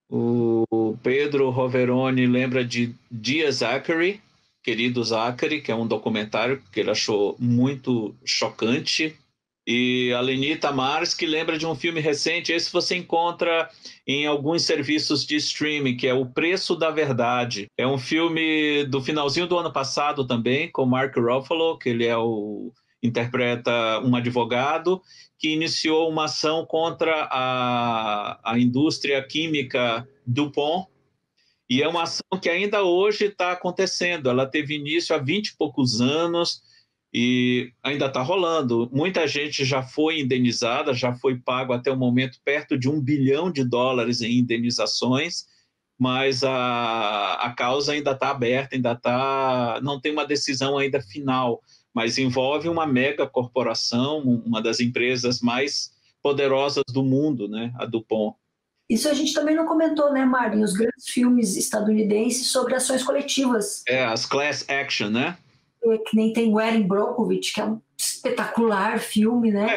[SPEAKER 1] O Pedro Roveroni lembra de Dear Zachary, Querido Zachary, que é um documentário que ele achou muito chocante. E a Lenita Mars, que lembra de um filme recente, esse você encontra em alguns serviços de streaming, que é O Preço da Verdade. É um filme do finalzinho do ano passado também, com Mark Ruffalo, que ele interpreta um advogado que iniciou uma ação contra a indústria química DuPont, e é uma ação que ainda hoje está acontecendo. Ela teve início há 20 e poucos anos, e ainda está rolando. Muita gente já foi indenizada, já foi pago até o momento perto de $1 bilhão em indenizações, mas a causa ainda está aberta, não tem uma decisão ainda final, mas envolve uma mega corporação, uma das empresas mais poderosas do mundo, né, a DuPont.
[SPEAKER 2] Isso a gente também não comentou, né, Marlin? Os grandes filmes estadunidenses sobre ações coletivas.
[SPEAKER 1] As class action, né?
[SPEAKER 2] Que nem tem o Erin Brockovich, que é um espetacular filme, né?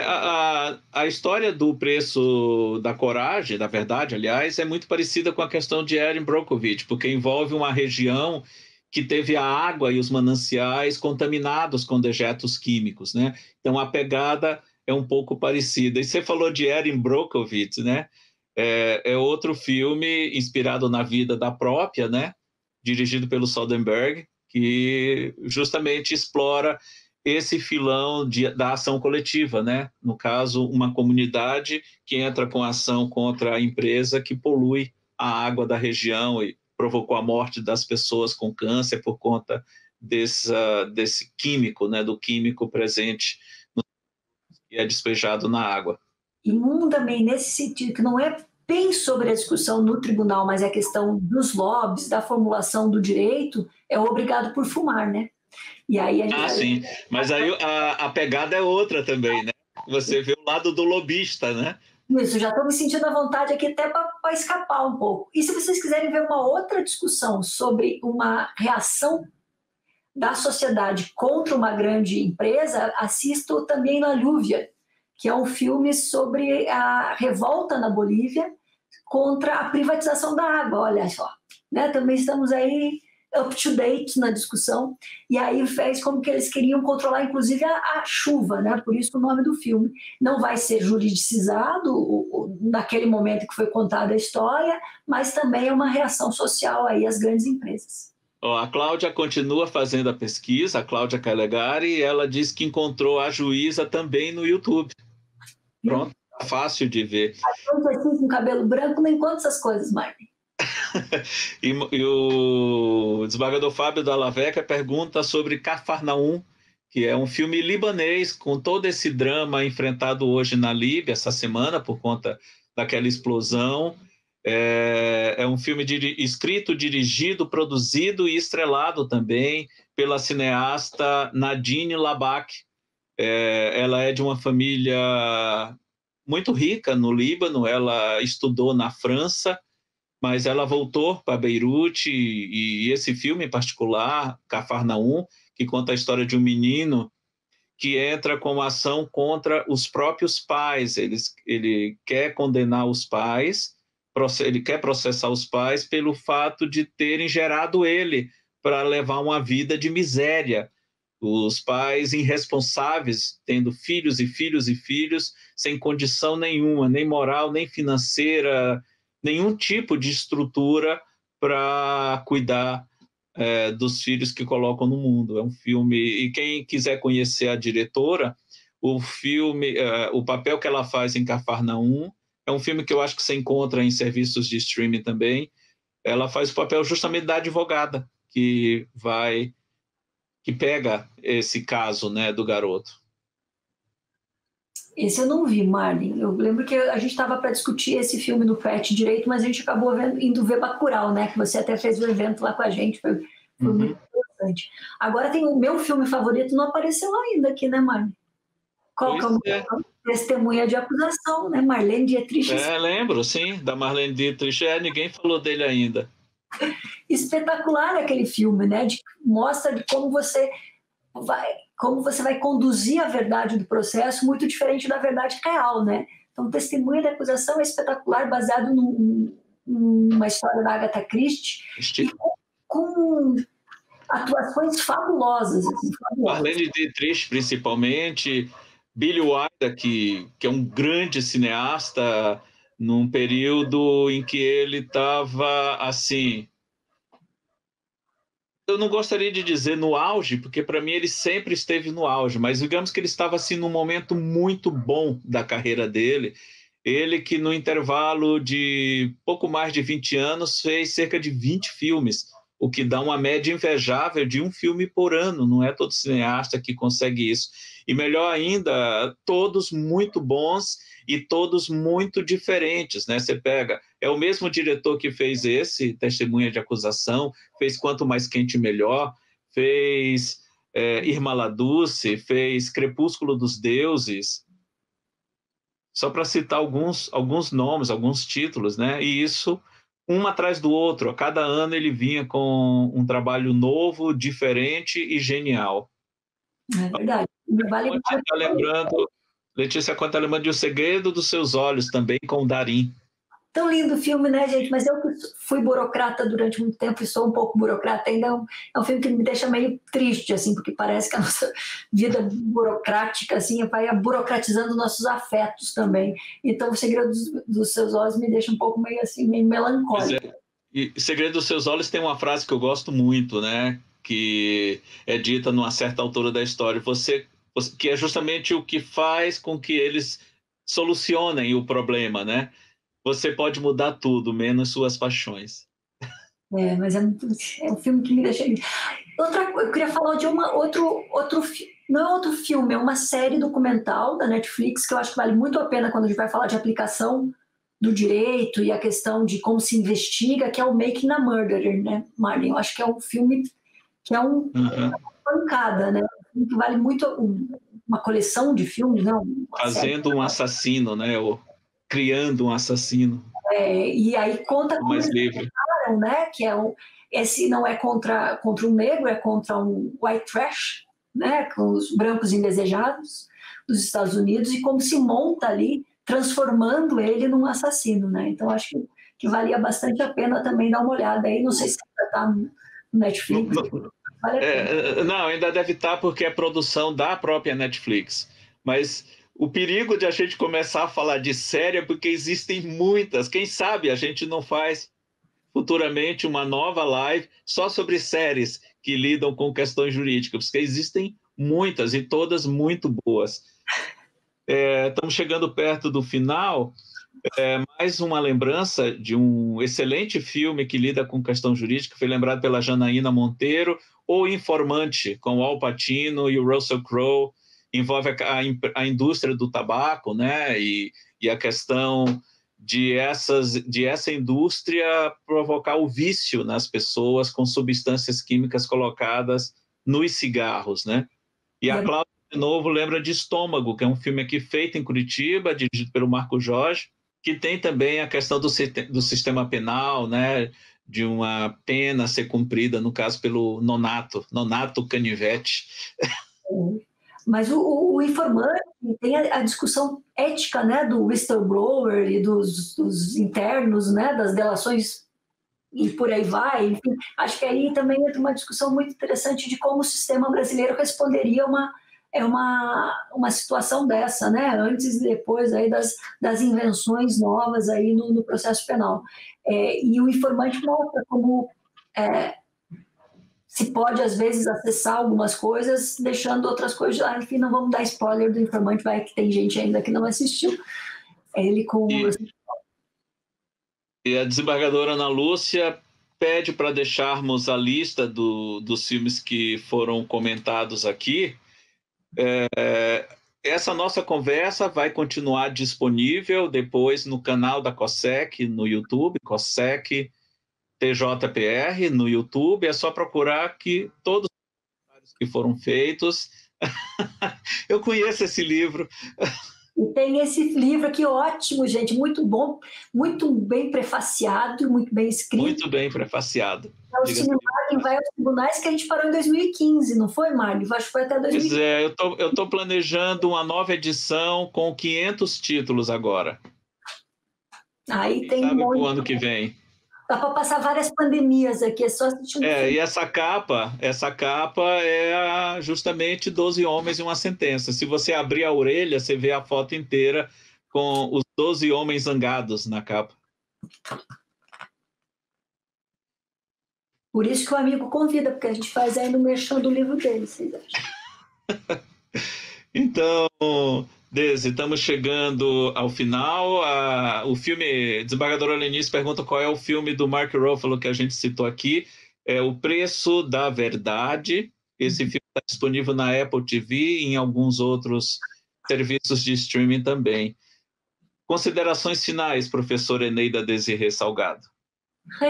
[SPEAKER 1] A história do preço da coragem, da verdade, aliás, é muito parecida com a questão de Erin Brockovich, porque envolve uma região que teve a água e os mananciais contaminados com dejetos químicos, né? Então a pegada é um pouco parecida. E você falou de Erin Brockovich, né? É outro filme inspirado na vida da própria, né? Dirigido pelo Soderbergh, que justamente explora esse filão da ação coletiva, né? No caso, uma comunidade que entra com ação contra a empresa que polui a água da região e provocou a morte das pessoas com câncer por conta desse químico, né? Do químico presente que é despejado na água.
[SPEAKER 2] E um também nesse sentido, que não é bem sobre a discussão no tribunal, mas é a questão dos lobbies, da formulação do direito, é o Obrigado por Fumar, né? E aí
[SPEAKER 1] sim, mas aí a pegada é outra também, né? Você vê o lado do lobista, né?
[SPEAKER 2] Isso, já estou me sentindo à vontade aqui até para escapar um pouco. E se vocês quiserem ver uma outra discussão sobre uma reação da sociedade contra uma grande empresa, assisto também La Lluvia, que é um filme sobre a revolta na Bolívia contra a privatização da água. Olha só, né? Também estamos aí up to date na discussão, e aí fez como que eles queriam controlar, inclusive, a chuva, né? Por isso o nome do filme. Não vai ser juridicizado naquele momento que foi contada a história, mas também é uma reação social aí às grandes empresas.
[SPEAKER 1] A Cláudia continua fazendo a pesquisa, a Cláudia Calegari, e ela diz que encontrou a juíza também no YouTube. Pronto, fácil de ver.
[SPEAKER 2] Assim, com cabelo branco, nem conta essas coisas, Martin.
[SPEAKER 1] E o desembargador Fábio Dalla Vecchia pergunta sobre Cafarnaum, que é um filme libanês com todo esse drama enfrentado hoje na Líbia, essa semana, por conta daquela explosão. É um filme escrito, dirigido, produzido e estrelado também pela cineasta Nadine Labak. Ela é de uma família muito rica no Líbano, ela estudou na França, mas ela voltou para Beirute, e esse filme em particular, Cafarnaum, que conta a história de um menino que entra com uma ação contra os próprios pais. Ele quer condenar os pais, ele quer processar os pais pelo fato de terem gerado ele para levar uma vida de miséria. Os pais irresponsáveis, tendo filhos e filhos e filhos, sem condição nenhuma, nem moral, nem financeira, nenhum tipo de estrutura para cuidar dos filhos que colocam no mundo. É um filme, e quem quiser conhecer a diretora, o filme, o papel que ela faz em Cafarnaum, é um filme que eu acho que você encontra em serviços de streaming também. Ela faz o papel justamente da advogada que pega esse caso, né, do garoto.
[SPEAKER 2] Esse eu não vi, Marlin. Eu lembro que a gente estava para discutir esse filme no FET direito, mas a gente acabou indo ver Bacurau, né? Que você até fez o evento lá com a gente, foi muito interessante. Agora tem o meu filme favorito, não apareceu ainda aqui, né, Marlin? Qual que é o meu? Testemunha de Acusação, né? Marlene Dietrich.
[SPEAKER 1] Lembro, sim, da Marlene Dietrich. Ninguém falou dele ainda.
[SPEAKER 2] Espetacular aquele filme, né? Mostra de como você vai conduzir a verdade do processo, muito diferente da verdade real, né? Então, Testemunha da Acusação é espetacular, baseado numa história da Agatha Christie, e com atuações fabulosas. Assim,
[SPEAKER 1] Marlene Dietrich, principalmente, Billy Wilder, que é um grande cineasta, num período em que ele estava, assim, eu não gostaria de dizer no auge, porque para mim ele sempre esteve no auge, mas digamos que ele estava assim num momento muito bom da carreira dele. Ele que no intervalo de pouco mais de 20 anos fez cerca de 20 filmes, o que dá uma média invejável de um filme por ano. Não é todo cineasta que consegue isso. E melhor ainda, todos muito bons e todos muito diferentes, né? Você pega, é o mesmo diretor que fez esse, Testemunha de Acusação, fez Quanto Mais Quente Melhor, fez Irma La Dulce, fez Crepúsculo dos Deuses, só para citar alguns nomes, alguns títulos, né? E isso, um atrás do outro, a cada ano ele vinha com um trabalho novo, diferente e genial.
[SPEAKER 2] É verdade. Vale
[SPEAKER 1] tá lembrando, Letícia Conta lembrando de O Segredo dos Seus Olhos, também com o Darim.
[SPEAKER 2] Tão lindo o filme, né, gente? Mas eu fui burocrata durante muito tempo e sou um pouco burocrata ainda. É um filme que me deixa meio triste, assim, porque parece que a nossa vida burocrática, assim, vai burocratizando nossos afetos também. Então, O Segredo dos Seus Olhos me deixa um pouco meio, assim, meio melancólico.
[SPEAKER 1] E O Segredo dos Seus Olhos tem uma frase que eu gosto muito, né? Que é dita numa certa altura da história. Que é justamente o que faz com que eles solucionem o problema, né? Você pode mudar tudo, menos suas paixões.
[SPEAKER 2] Mas é um filme que me deixa... eu queria falar de outro não é outro filme, é uma série documental da Netflix que eu acho que vale muito a pena quando a gente vai falar de aplicação do direito e a questão de como se investiga, que é o Making a Murderer, né, Marlene? Eu acho que é um filme que é uma pancada, né? Um filme que vale muito, uma coleção de filmes, né?
[SPEAKER 1] Fazendo um assassino, né? Ou criando um assassino.
[SPEAKER 2] E aí conta como
[SPEAKER 1] mais livre,
[SPEAKER 2] né? Que esse não é contra um negro, é contra um white trash, né? Com os brancos indesejados dos Estados Unidos, e como se monta ali, transformando ele num assassino, né? Então acho que valia bastante a pena também dar uma olhada aí. Não sei se está Netflix. Vale a pena.
[SPEAKER 1] Não, ainda deve estar porque é produção da própria Netflix. Mas o perigo de a gente começar a falar de série é porque existem muitas. Quem sabe a gente não faz futuramente uma nova live só sobre séries que lidam com questões jurídicas, porque existem muitas e todas muito boas. Estamos chegando perto do final. Mais uma lembrança de um excelente filme que lida com questão jurídica, foi lembrado pela Janaína Monteiro, O Informante, com o Al Pacino e o Russell Crowe, envolve a indústria do tabaco, né? E a questão de essa indústria provocar o vício nas pessoas com substâncias químicas colocadas nos cigarros, né? E a Cláudia, de novo, lembra de Estômago, que é um filme aqui feito em Curitiba, dirigido pelo Marco Jorge, que tem também a questão do sistema penal, né? De uma pena ser cumprida, no caso, pelo Nonato Canivete.
[SPEAKER 2] Mas o Informante tem a discussão ética, né, do whistleblower e dos internos, né, das delações e por aí vai. Enfim, acho que aí também entra uma discussão muito interessante de como o sistema brasileiro responderia uma situação dessa, né, antes e depois aí das invenções novas aí no processo penal. E o Informante mostra como se pode, às vezes, acessar algumas coisas, deixando outras coisas. Enfim, não vamos dar spoiler do Informante, vai que tem gente ainda que não assistiu. Ele com...
[SPEAKER 1] E a desembargadora Ana Lúcia pede para deixarmos a lista dos filmes que foram comentados aqui. Essa nossa conversa vai continuar disponível depois no canal da COSEC, no YouTube, COSEC TJPR, no YouTube. É só procurar que todos os comentários que foram feitos... Eu conheço esse livro.
[SPEAKER 2] E tem esse livro aqui, ótimo, gente, muito bom, muito bem prefaciado, muito bem escrito.
[SPEAKER 1] Muito bem prefaciado.
[SPEAKER 2] É o Cine Marlin vai aos tribunais, que a gente parou em 2015, não foi, Marlin? Acho que foi até 2015.
[SPEAKER 1] Pois é, eu estou planejando uma nova edição com 500 títulos agora.
[SPEAKER 2] Aí tem
[SPEAKER 1] Sabe para o ano que vem.
[SPEAKER 2] Dá para passar várias pandemias aqui, é só assistir
[SPEAKER 1] E essa capa é justamente 12 homens e uma sentença. Se você abrir a orelha, você vê a foto inteira com os 12 homens zangados na capa.
[SPEAKER 2] Por isso que o amigo convida, porque a gente faz aí no merchan do livro dele, vocês acham?
[SPEAKER 1] Então, Desi, estamos chegando ao final. O filme, Desembargadora Lenice pergunta qual é o filme do Mark Ruffalo que a gente citou aqui. É O Preço da Verdade. Esse filme está disponível na Apple TV e em alguns outros serviços de streaming também. Considerações finais, professora Eneida Desirê Salgado.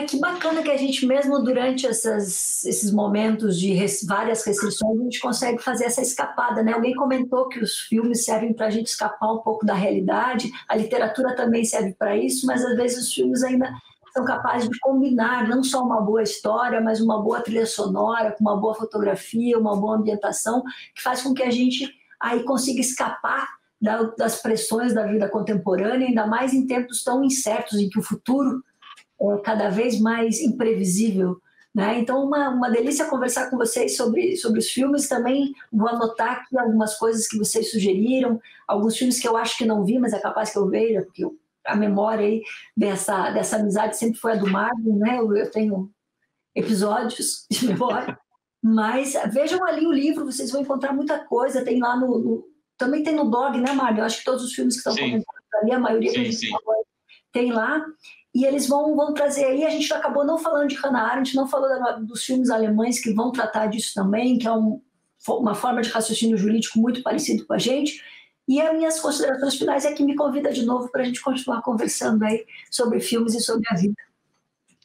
[SPEAKER 2] Que bacana que a gente, mesmo durante esses momentos de várias restrições, a gente consegue fazer essa escapada, né? Alguém comentou que os filmes servem para a gente escapar um pouco da realidade, a literatura também serve para isso, mas às vezes os filmes ainda são capazes de combinar não só uma boa história, mas uma boa trilha sonora, com uma boa fotografia, uma boa ambientação, que faz com que a gente aí consiga escapar das pressões da vida contemporânea, ainda mais em tempos tão incertos em que o futuro cada vez mais imprevisível, né? Então, uma delícia conversar com vocês sobre os filmes. Também vou anotar aqui algumas coisas que vocês sugeriram, alguns filmes que eu acho que não vi, mas é capaz que eu veja, porque a memória aí dessa amizade sempre foi a do Marlon, né? Eu tenho episódios de memória. Mas vejam ali o livro, vocês vão encontrar muita coisa. Tem lá também tem no blog, né, Marlon? Eu acho que todos os filmes que estão comentados ali, a maioria que a gente falou, tem lá. E eles vão trazer aí, a gente acabou não falando de Hannah Arendt, não falou dos filmes alemães que vão tratar disso também, que é uma forma de raciocínio jurídico muito parecido com a gente. E as minhas considerações finais é que me convida de novo para a gente continuar conversando aí sobre filmes e sobre a vida.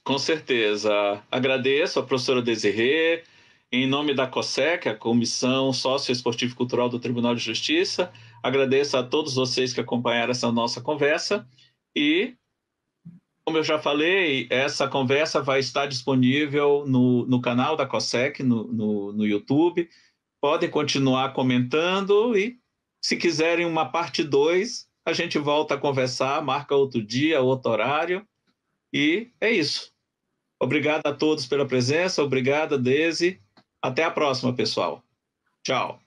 [SPEAKER 1] Com certeza. Agradeço a professora Desirê, em nome da COSEC, a Comissão Socioesportiva e Cultural do Tribunal de Justiça. Agradeço a todos vocês que acompanharam essa nossa conversa e, como eu já falei, essa conversa vai estar disponível no canal da COSEC, no YouTube. Podem continuar comentando e, se quiserem uma parte 2, a gente volta a conversar, marca outro dia, outro horário. E é isso. Obrigado a todos pela presença, obrigado, Desi. Até a próxima, pessoal. Tchau.